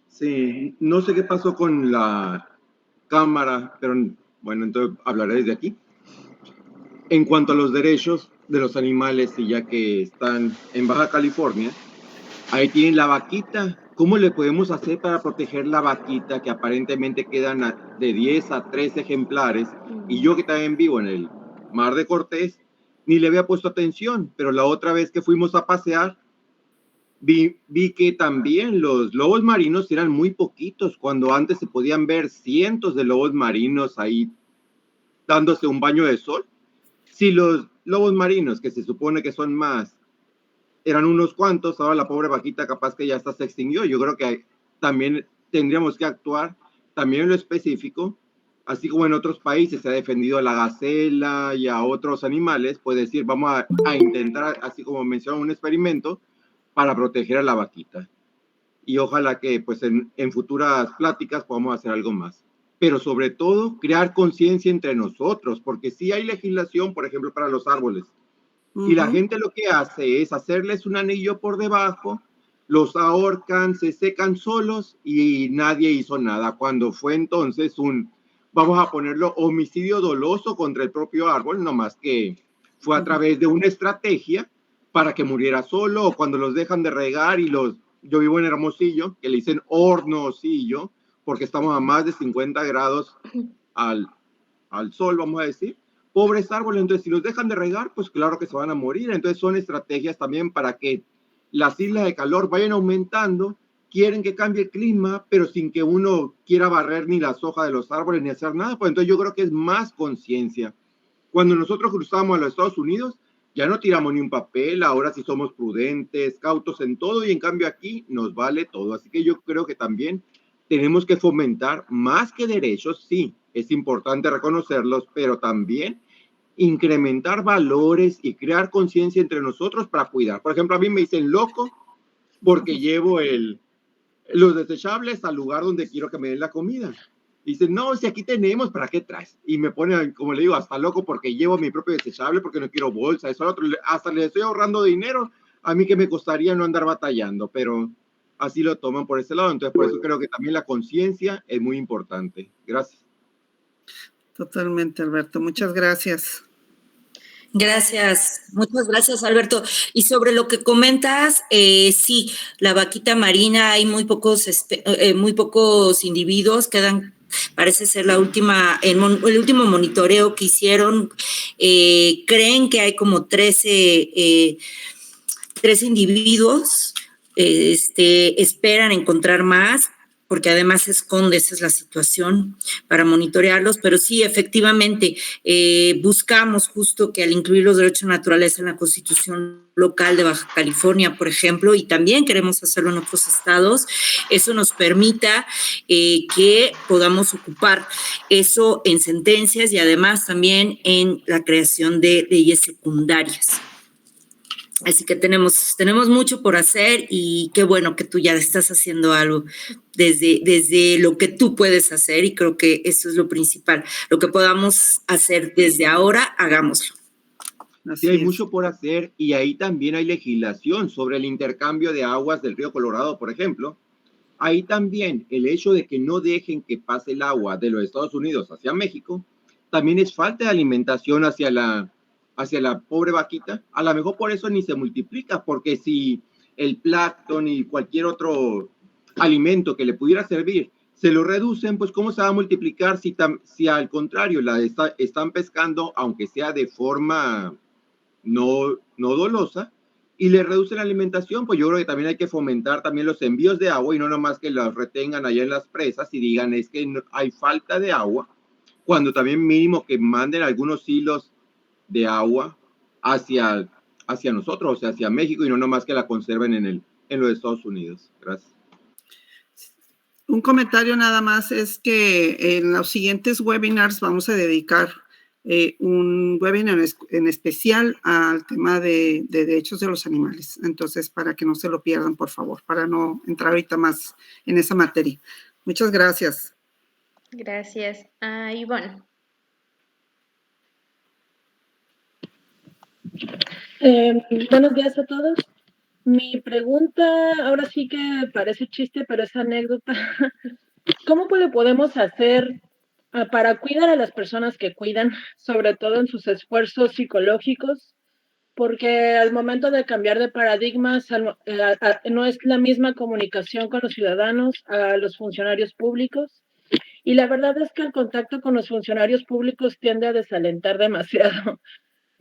Sí, no sé qué pasó con la cámara, pero bueno, entonces hablaré desde aquí. En cuanto a los derechos de los animales, y ya que están en Baja California, ahí tienen la vaquita. ¿Cómo le podemos hacer para proteger la vaquita que aparentemente quedan de 10 a 13 ejemplares? Y yo que también vivo en el Mar de Cortés, ni le había puesto atención, pero la otra vez que fuimos a pasear, vi que también los lobos marinos eran muy poquitos, cuando antes se podían ver cientos de lobos marinos ahí dándose un baño de sol. Si los lobos marinos, que se supone que son más, eran unos cuantos, ahora la pobre vaquita capaz que ya hasta se extinguió. Yo creo que también tendríamos que actuar también en lo específico, así como en otros países se ha defendido a la gacela y a otros animales, pues decir, vamos a intentar, así como mencionaba, un experimento para proteger a la vaquita. Y ojalá que pues en futuras pláticas podamos hacer algo más. Pero sobre todo, crear conciencia entre nosotros, porque sí hay legislación, por ejemplo, para los árboles. Y la gente lo que hace es hacerles un anillo por debajo, los ahorcan, se secan solos y nadie hizo nada. Cuando fue entonces vamos a ponerlo, homicidio doloso contra el propio árbol, nomás que fue a través de una estrategia para que muriera solo, o cuando los dejan de regar yo vivo en Hermosillo, que le dicen hornosillo, porque estamos a más de 50 grados al sol, vamos a decir. Pobres árboles, entonces si los dejan de regar, pues claro que se van a morir. Entonces son estrategias también para que las islas de calor vayan aumentando. Quieren que cambie el clima, pero sin que uno quiera barrer ni las hojas de los árboles ni hacer nada. Pues entonces yo creo que es más conciencia. Cuando nosotros cruzamos a los Estados Unidos, ya no tiramos ni un papel, ahora sí somos prudentes, cautos en todo, y en cambio aquí nos vale todo. Así que yo creo que también tenemos que fomentar más que derechos, sí, es importante reconocerlos, pero también incrementar valores y crear conciencia entre nosotros para cuidar. Por ejemplo, a mí me dicen loco porque llevo los desechables al lugar donde quiero que me den la comida. Dicen, no, si aquí tenemos, ¿para qué traes? Y me ponen, como le digo, hasta loco porque llevo mi propio desechable, porque no quiero bolsa, eso, otro. Hasta le estoy ahorrando dinero, a mí que me costaría no andar batallando, pero así lo toman por ese lado. Entonces, por eso creo que también la conciencia es muy importante. Gracias. Totalmente, Alberto. Muchas gracias. Gracias, muchas gracias, Alberto. Y sobre lo que comentas, sí, la vaquita marina, hay muy pocos individuos, parece ser el último monitoreo que hicieron, creen que hay como 13 individuos, esperan encontrar más, porque además se esconde, esa es la situación, para monitorearlos, pero sí, efectivamente, buscamos justo que al incluir los derechos de naturaleza en la Constitución local de Baja California, por ejemplo, y también queremos hacerlo en otros estados, eso nos permita que podamos ocupar eso en sentencias y además también en la creación de leyes secundarias. Así que tenemos mucho por hacer y qué bueno que tú ya estás haciendo algo desde lo que tú puedes hacer, y creo que eso es lo principal. Lo que podamos hacer desde ahora, hagámoslo. Sí, hay mucho por hacer, y ahí también hay legislación sobre el intercambio de aguas del río Colorado, por ejemplo. Ahí también el hecho de que no dejen que pase el agua de los Estados Unidos hacia México, también es falta de alimentación hacia la pobre vaquita. A lo mejor por eso ni se multiplica, porque si el plancton y cualquier otro alimento que le pudiera servir se lo reducen, pues ¿cómo se va a multiplicar si al contrario están pescando, aunque sea de forma no dolosa, y le reducen la alimentación? Pues yo creo que también hay que fomentar también los envíos de agua, y no nomás que los retengan allá en las presas y digan es que no, hay falta de agua, cuando también mínimo que manden algunos hilos de agua hacia nosotros, o sea, hacia México, y no nomás que la conserven en los Estados Unidos. Gracias. Un comentario nada más es que en los siguientes webinars vamos a dedicar un webinar en especial al tema de derechos de los animales. Entonces, para que no se lo pierdan, por favor, para no entrar ahorita más en esa materia. Muchas gracias. Gracias. Ivonne. Buenos días a todos. Mi pregunta, ahora sí que parece chiste, pero es anécdota. ¿Cómo podemos hacer para cuidar a las personas que cuidan, sobre todo en sus esfuerzos psicológicos? Porque al momento de cambiar de paradigmas, no es la misma comunicación con los ciudadanos, a los funcionarios públicos. Y la verdad es que el contacto con los funcionarios públicos tiende a desalentar demasiado,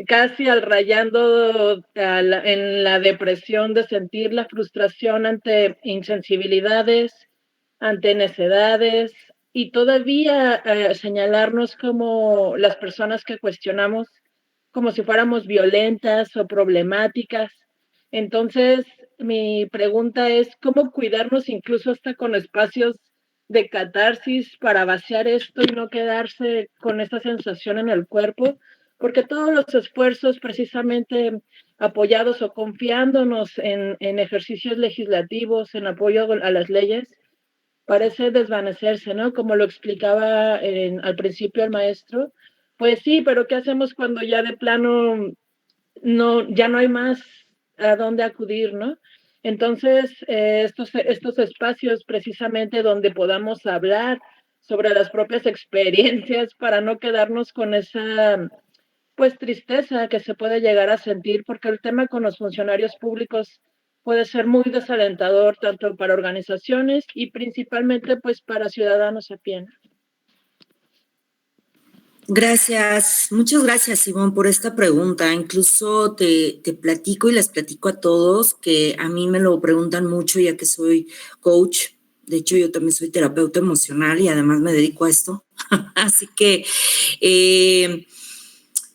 casi al rayando en la depresión de sentir la frustración ante insensibilidades, ante necedades, y todavía señalarnos como las personas que cuestionamos como si fuéramos violentas o problemáticas. Entonces, mi pregunta es, ¿cómo cuidarnos incluso hasta con espacios de catarsis para vaciar esto y no quedarse con esta sensación en el cuerpo? Porque todos los esfuerzos precisamente apoyados o confiándonos en ejercicios legislativos, en apoyo a las leyes, parece desvanecerse, ¿no? Como lo explicaba al principio el maestro. Pues sí, pero ¿qué hacemos cuando ya de plano ya no hay más a dónde acudir, ¿no? Entonces, estos espacios precisamente donde podamos hablar sobre las propias experiencias para no quedarnos con esa, pues, tristeza que se puede llegar a sentir, porque el tema con los funcionarios públicos puede ser muy desalentador tanto para organizaciones y principalmente, pues, para ciudadanos a pie. Gracias, muchas gracias, Ivonne, por esta pregunta. Incluso te platico y les platico a todos que a mí me lo preguntan mucho, ya que soy coach. De hecho, yo también soy terapeuta emocional y además me dedico a esto. Así que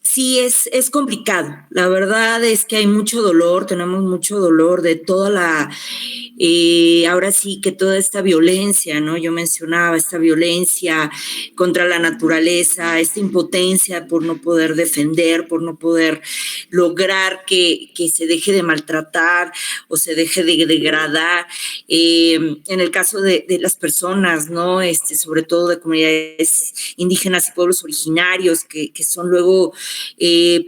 sí, es complicado. La verdad es que hay mucho dolor, tenemos mucho dolor de toda ahora sí que toda esta violencia, ¿no? Yo mencionaba esta violencia contra la naturaleza, esta impotencia por no poder defender, por no poder lograr que se deje de maltratar o se deje de degradar. En el caso de las personas, ¿no? Sobre todo de comunidades indígenas y pueblos originarios, que son luego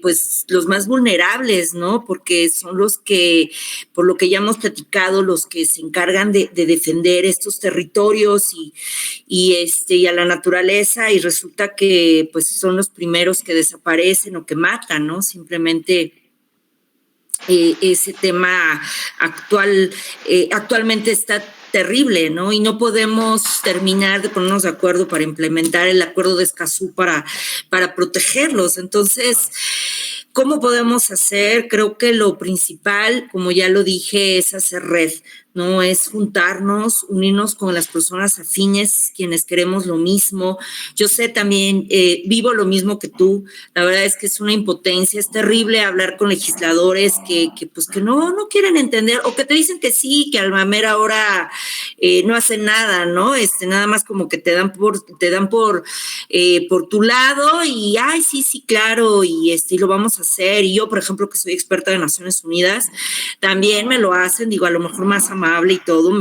pues los más vulnerables, ¿no? Porque son los que, por lo que ya hemos platicado, los que se encargan de defender estos territorios y a la naturaleza, y resulta que pues son los primeros que desaparecen o que matan, ¿no? Simplemente ese tema actualmente está terrible, ¿no? Y no podemos terminar de ponernos de acuerdo para implementar el acuerdo de Escazú para protegerlos. Entonces, ¿cómo podemos hacer? Creo que lo principal, como ya lo dije, es hacer red, ¿no? Es juntarnos, unirnos con las personas afines, quienes queremos lo mismo. Yo sé también, vivo lo mismo que tú. La verdad es que es una impotencia, es terrible hablar con legisladores que no quieren entender, o que te dicen que sí, que a la mera hora no hacen nada, ¿no? Nada más como que te dan por tu lado y, ay, sí, claro, y lo vamos a hacer. Y yo, por ejemplo, que soy experta de Naciones Unidas, también me lo hacen, digo, a lo mejor más amable y todo,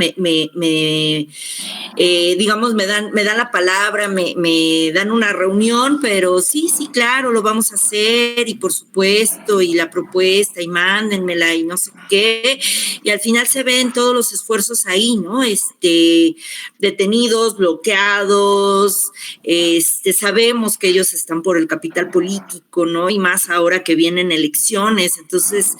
digamos, me dan la palabra, me dan una reunión, pero sí, claro, lo vamos a hacer, y por supuesto, y la propuesta, y mándenmela, y no sé qué, y al final se ven todos los esfuerzos ahí, ¿no? Detenidos, bloqueados, sabemos que ellos están por el capital político, ¿no? Y más ahora que vienen elecciones. Entonces,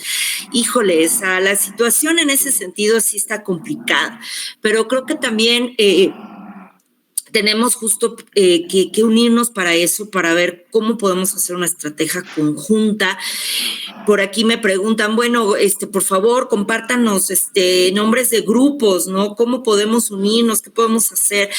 híjole, la situación en ese sentido sí está complicada, pero creo que también tenemos justo que unirnos para eso, para ver cómo podemos hacer una estrategia conjunta. Por aquí me preguntan, bueno, por favor, compártanos nombres de grupos, ¿no? ¿Cómo podemos unirnos? ¿Qué podemos hacer?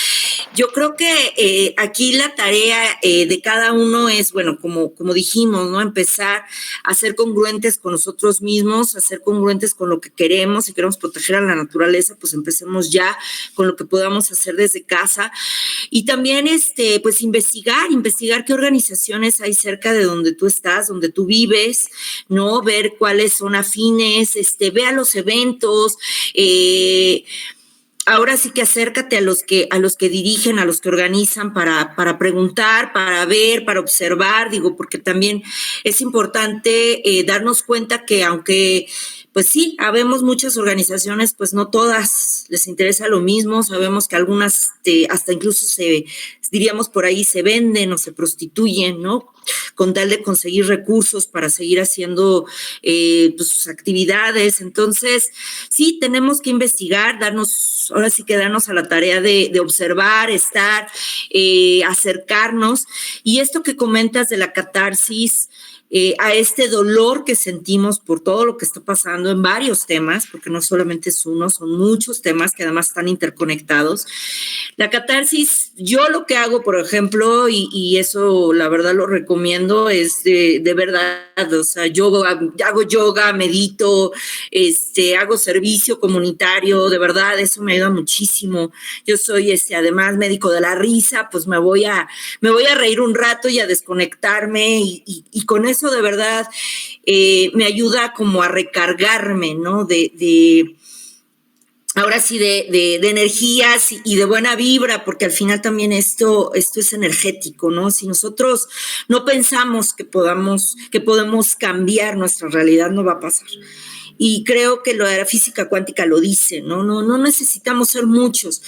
Yo creo que aquí la tarea de cada uno es, bueno, como dijimos, ¿no? Empezar a ser congruentes con nosotros mismos, a ser congruentes con lo que queremos. Si queremos proteger a la naturaleza, pues empecemos ya con lo que podamos hacer desde casa. Y también, pues investigar qué organizaciones hay cerca de donde tú estás, donde tú vives, ¿no? Ver cuáles son afines, ve a los eventos, ahora sí que acércate a los que dirigen, a los que organizan para preguntar, para ver, para observar, digo, porque también es importante darnos cuenta que aunque, pues sí, habemos muchas organizaciones, pues no todas les interesa lo mismo. Sabemos que algunas hasta incluso diríamos por ahí, se venden o se prostituyen, ¿no? Con tal de conseguir recursos para seguir haciendo pues, sus actividades. Entonces, sí, tenemos que investigar, ahora sí que darnos a la tarea de observar, estar, acercarnos. Y esto que comentas de la catarsis, a este dolor que sentimos por todo lo que está pasando en varios temas, porque no solamente es uno, son muchos temas que además están interconectados. La catarsis, yo lo que hago, por ejemplo, y eso la verdad lo recomiendo, es de verdad, o sea, yo hago yoga, medito, hago servicio comunitario, de verdad, eso me ayuda muchísimo. Yo soy, además, médico de la risa, pues me voy a reír un rato y a desconectarme, y con eso de verdad me ayuda como a recargarme, ¿no? Ahora sí, de energías y de buena vibra, porque al final también esto es energético, ¿no? Si nosotros no pensamos que podemos cambiar nuestra realidad, no va a pasar. Y creo que lo de la física cuántica lo dice, ¿no? No necesitamos ser muchos.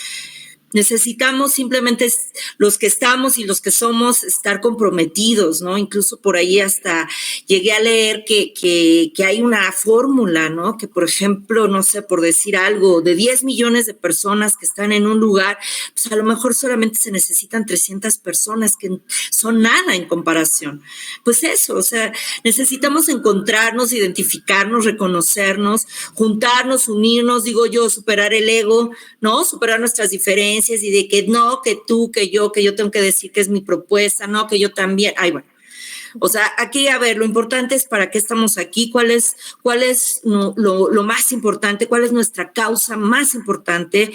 Necesitamos simplemente los que estamos y los que somos estar comprometidos, ¿no? Incluso por ahí hasta llegué a leer que hay una fórmula, ¿no? Que, por ejemplo, no sé, por decir algo, de 10 millones de personas que están en un lugar, pues a lo mejor solamente se necesitan 300 personas, que son nada en comparación. Pues eso, o sea, necesitamos encontrarnos, identificarnos, reconocernos, juntarnos, unirnos, digo yo, superar el ego, ¿no? Superar nuestras diferencias, y de que no, que tú, que yo tengo que decir que es mi propuesta, no, que yo también, ay, bueno. O sea, aquí, a ver, lo importante es para qué estamos aquí, cuál es lo más importante, cuál es nuestra causa más importante,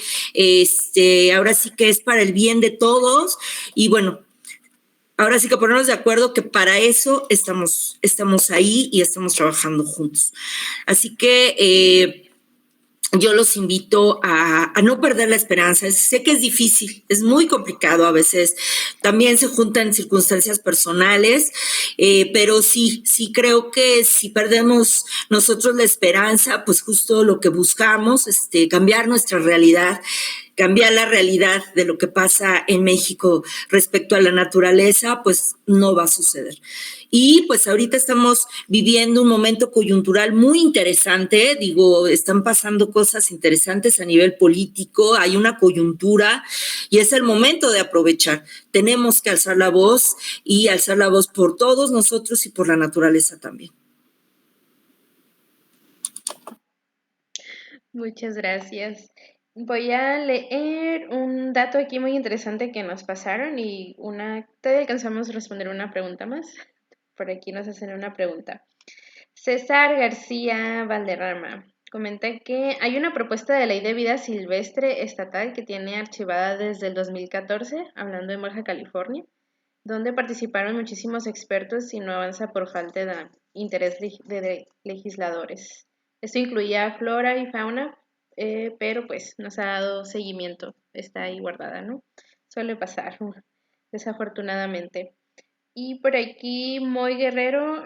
ahora sí que es para el bien de todos, y bueno, ahora sí que ponernos de acuerdo que para eso estamos ahí y estamos trabajando juntos. Así que yo los invito a no perder la esperanza. Sé que es difícil, es muy complicado a veces. También se juntan circunstancias personales, pero sí creo que si perdemos nosotros la esperanza, pues justo lo que buscamos, cambiar nuestra realidad, cambiar la realidad de lo que pasa en México respecto a la naturaleza, pues no va a suceder. Y pues ahorita estamos viviendo un momento coyuntural muy interesante, digo, están pasando cosas interesantes a nivel político, hay una coyuntura y es el momento de aprovechar. Tenemos que alzar la voz y alzar la voz por todos nosotros y por la naturaleza también. Muchas gracias. Voy a leer un dato aquí muy interesante que nos pasaron y todavía alcanzamos a responder una pregunta más. Por aquí nos hacen una pregunta. César García Valderrama comenta que hay una propuesta de ley de vida silvestre estatal que tiene archivada desde el 2014, hablando de Baja California, donde participaron muchísimos expertos y no avanza por falta de interés de legisladores. Esto incluía flora y fauna, pero pues no se ha dado seguimiento, está ahí guardada, ¿no? Suele pasar, desafortunadamente. Y por aquí, Moy Guerrero,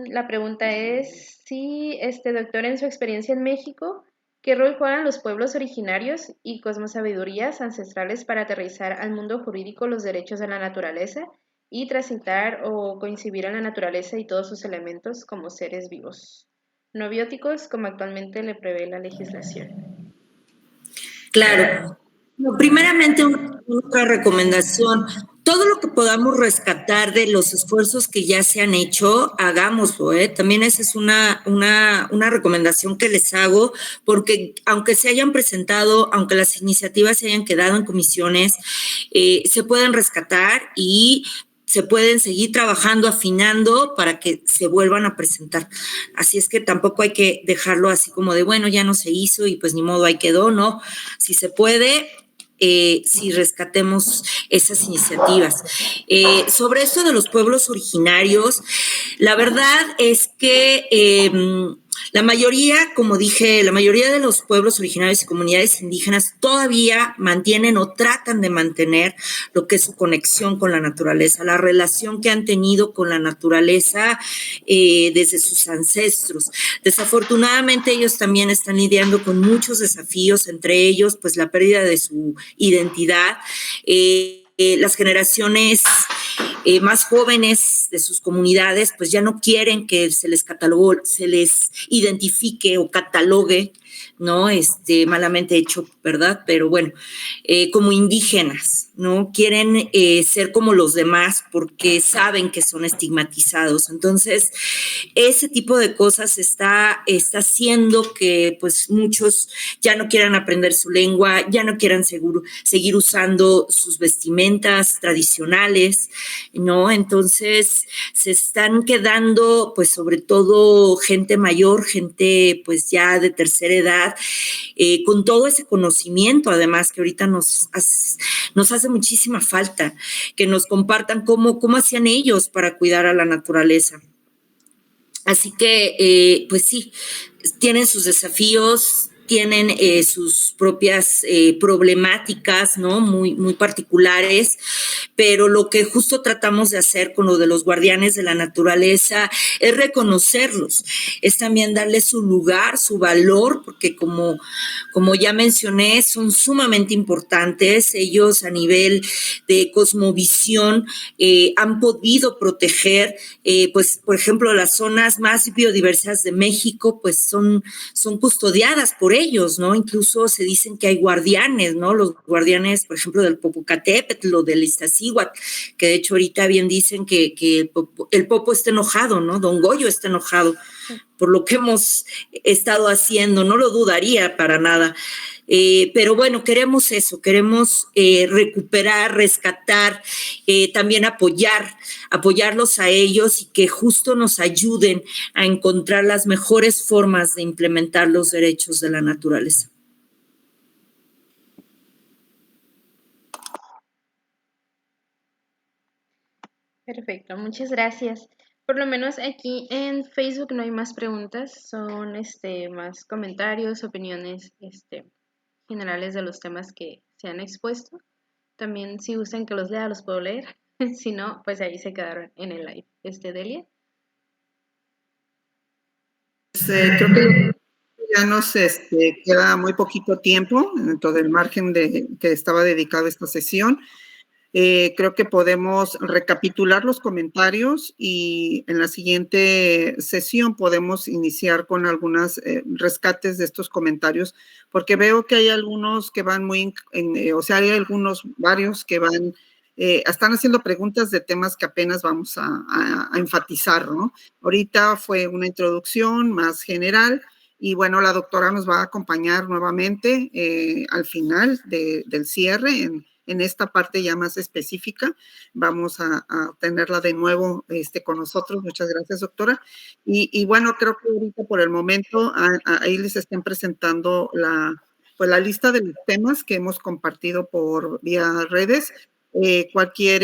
la pregunta es si, doctor, en su experiencia en México, ¿qué rol juegan los pueblos originarios y cosmosabidurías ancestrales para aterrizar al mundo jurídico los derechos de la naturaleza y transitar o coincidir en la naturaleza y todos sus elementos como seres vivos, no bióticos, como actualmente le prevé la legislación? Claro. No, primeramente, otra recomendación. Todo lo que podamos rescatar de los esfuerzos que ya se han hecho, hagámoslo, ¿eh? También esa es una recomendación que les hago, porque aunque se hayan presentado, aunque las iniciativas se hayan quedado en comisiones, se pueden rescatar y se pueden seguir trabajando, afinando para que se vuelvan a presentar. Así es que tampoco hay que dejarlo así como de, bueno, ya no se hizo y pues ni modo, ahí quedó, ¿no? Si se puede, si rescatemos esas iniciativas. Sobre esto de los pueblos originarios, la verdad es que la mayoría, como dije, la mayoría de los pueblos originarios y comunidades indígenas todavía mantienen o tratan de mantener lo que es su conexión con la naturaleza, la relación que han tenido con la naturaleza desde sus ancestros. Desafortunadamente, ellos también están lidiando con muchos desafíos, entre ellos, pues, la pérdida de su identidad. Las generaciones más jóvenes de sus comunidades, pues ya no quieren que se les identifique o catalogue, ¿no? Malamente hecho, ¿verdad? Pero bueno, como indígenas, ¿no? Quieren ser como los demás porque saben que son estigmatizados. Entonces, ese tipo de cosas está haciendo que pues muchos ya no quieran aprender su lengua, ya no quieran seguir usando sus vestimentas tradicionales, ¿no? Entonces, se están quedando pues sobre todo gente mayor, gente pues ya de tercera edad, con todo ese conocimiento, además, que ahorita nos hace muchísima falta, que nos compartan cómo hacían ellos para cuidar a la naturaleza. Así que, pues sí, tienen sus desafíos, tienen sus propias problemáticas, ¿no? Muy, muy particulares, pero lo que justo tratamos de hacer con lo de los guardianes de la naturaleza es reconocerlos, es también darles su lugar, su valor, porque como ya mencioné, son sumamente importantes. Ellos a nivel de cosmovisión han podido proteger, pues, por ejemplo, las zonas más biodiversas de México, pues son custodiadas por ellos, ¿no? Incluso se dicen que hay guardianes, ¿no? Los guardianes, por ejemplo, del Popocatépetl o del Iztaccíhuatl, que de hecho ahorita bien dicen que el Popo está enojado, ¿no? Don Goyo está enojado por lo que hemos estado haciendo, no lo dudaría para nada. Pero bueno, queremos eso, queremos recuperar, rescatar, también apoyarlos a ellos y que justo nos ayuden a encontrar las mejores formas de implementar los derechos de la naturaleza. Perfecto, muchas gracias. Por lo menos aquí en Facebook no hay más preguntas, son más comentarios, opiniones generales de los temas que se han expuesto. También si gustan que los lea, los puedo leer. Si no, pues ahí se quedaron en el live. Delia. Creo que ya nos queda muy poquito tiempo dentro del margen que estaba dedicado a esta sesión. Creo que podemos recapitular los comentarios y en la siguiente sesión podemos iniciar con algunos rescates de estos comentarios, porque veo que hay algunos que van hay varios que van, están haciendo preguntas de temas que apenas vamos a enfatizar, ¿no? Ahorita fue una introducción más general Y bueno, la doctora nos va a acompañar nuevamente al final del cierre en esta parte ya más específica. Vamos a tenerla de nuevo con nosotros. Muchas gracias, doctora. Y bueno, creo que ahorita por el momento ahí les estén presentando pues la lista de los temas que hemos compartido por vía redes. Cualquier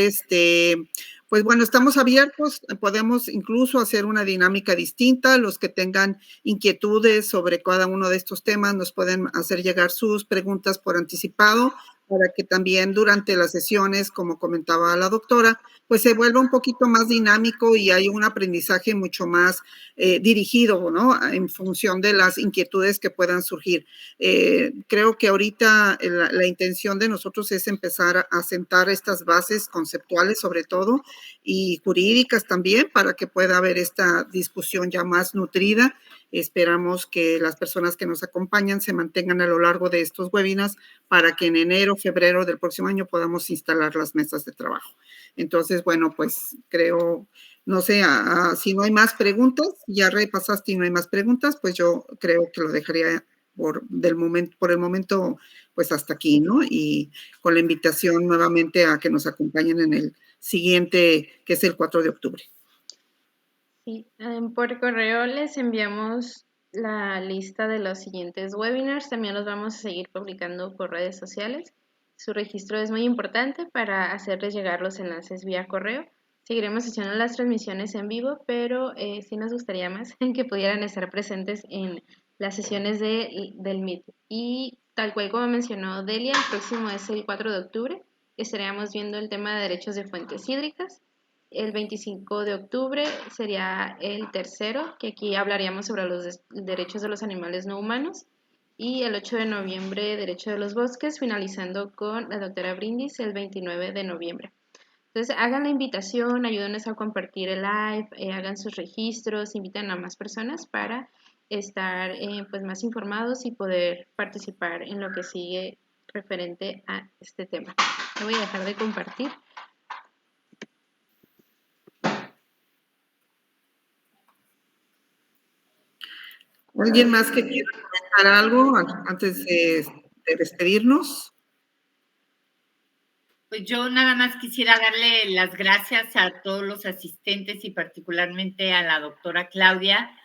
pues bueno, estamos abiertos, podemos incluso hacer una dinámica distinta. Los que tengan inquietudes sobre cada uno de estos temas nos pueden hacer llegar sus preguntas por anticipado para que también durante las sesiones, como comentaba la doctora, pues se vuelva un poquito más dinámico y hay un aprendizaje mucho más dirigido, ¿no? En función de las inquietudes que puedan surgir. Creo que ahorita la intención de nosotros es empezar a sentar estas bases conceptuales, sobre todo, y jurídicas también, para que pueda haber esta discusión ya más nutrida. Esperamos que las personas que nos acompañan se mantengan a lo largo de estos webinars para que en enero, febrero del próximo año podamos instalar las mesas de trabajo. Entonces, bueno, pues creo, no sé, si no hay más preguntas, ya repasaste y no hay más preguntas, pues yo creo que lo dejaría por el momento, pues hasta aquí, ¿no? Y con la invitación nuevamente a que nos acompañen en el siguiente, que es el 4 de octubre. Sí, por correo les enviamos la lista de los siguientes webinars. También los vamos a seguir publicando por redes sociales. Su registro es muy importante para hacerles llegar los enlaces vía correo. Seguiremos haciendo las transmisiones en vivo, pero sí nos gustaría más que pudieran estar presentes en las sesiones del Meet. Y tal cual como mencionó Delia, el próximo es el 4 de octubre. Estaríamos viendo el tema de derechos de fuentes hídricas. El 25 de octubre sería el tercero, que aquí hablaríamos sobre los derechos de los animales no humanos. Y el 8 de noviembre, derecho de los bosques, finalizando con la doctora Brindis el 29 de noviembre. Entonces, hagan la invitación, ayúdenos a compartir el live, hagan sus registros, inviten a más personas para estar pues más informados y poder participar en lo que sigue referente a este tema. Me voy a dejar de compartir. ¿Alguien más que quiera comentar algo antes de despedirnos? Pues yo nada más quisiera darle las gracias a todos los asistentes y particularmente a la doctora Claudia,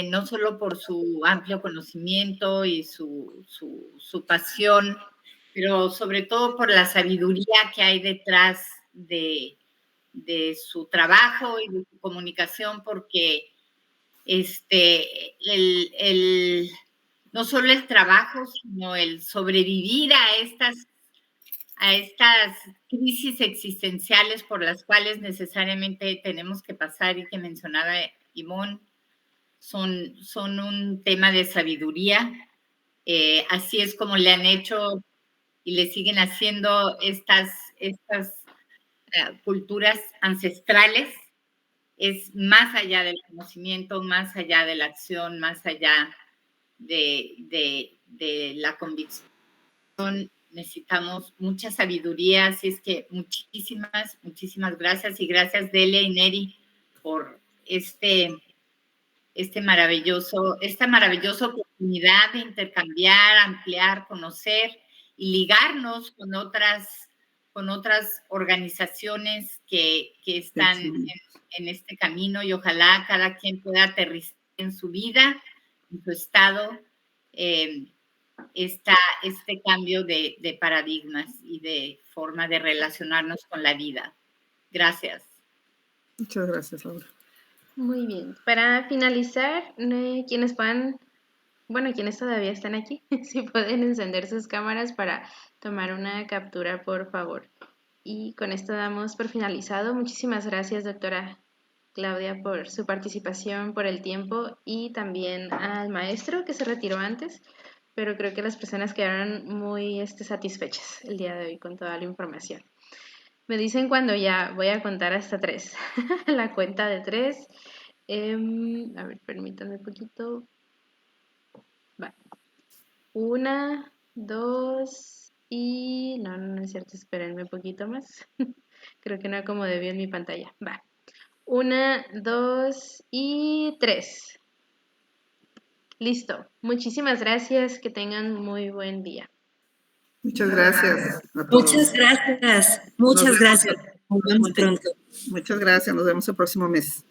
no solo por su amplio conocimiento y su pasión, pero sobre todo por la sabiduría que hay detrás de su trabajo y de su comunicación, porque no solo el trabajo, sino el sobrevivir a estas crisis existenciales por las cuales necesariamente tenemos que pasar y que mencionaba Ivonne, son un tema de sabiduría. Así es como le han hecho y le siguen haciendo estas culturas ancestrales. Es más allá del conocimiento, más allá de la acción, más allá de la convicción. Necesitamos mucha sabiduría, así es que muchísimas gracias, y gracias Delia y Neri por esta maravillosa oportunidad de intercambiar, ampliar, conocer y ligarnos con otras organizaciones que están en este camino, y ojalá cada quien pueda aterrizar en su vida, en su estado, este cambio de paradigmas y de forma de relacionarnos con la vida. Gracias. Muchas gracias, Laura. Muy bien. Para finalizar, quienes todavía están aquí, si pueden encender sus cámaras para tomar una captura, por favor. Y con esto damos por finalizado. Muchísimas gracias, doctora Claudia, por su participación, por el tiempo, y también al maestro que se retiró antes, pero creo que las personas quedaron muy satisfechas el día de hoy con toda la información. Me dicen cuando ya voy a contar hasta 3. La cuenta de 3. A ver, permítanme un poquito. Va. 1, 2 y... No es cierto, espérenme un poquito más. Creo que no acomodé bien mi pantalla. Va. 1, 2 y 3. Listo. Muchísimas gracias. Que tengan muy buen día. Muchas gracias a todos. Muchas gracias. Muchas gracias. Nos vemos pronto. Muchas gracias. Nos vemos el próximo mes.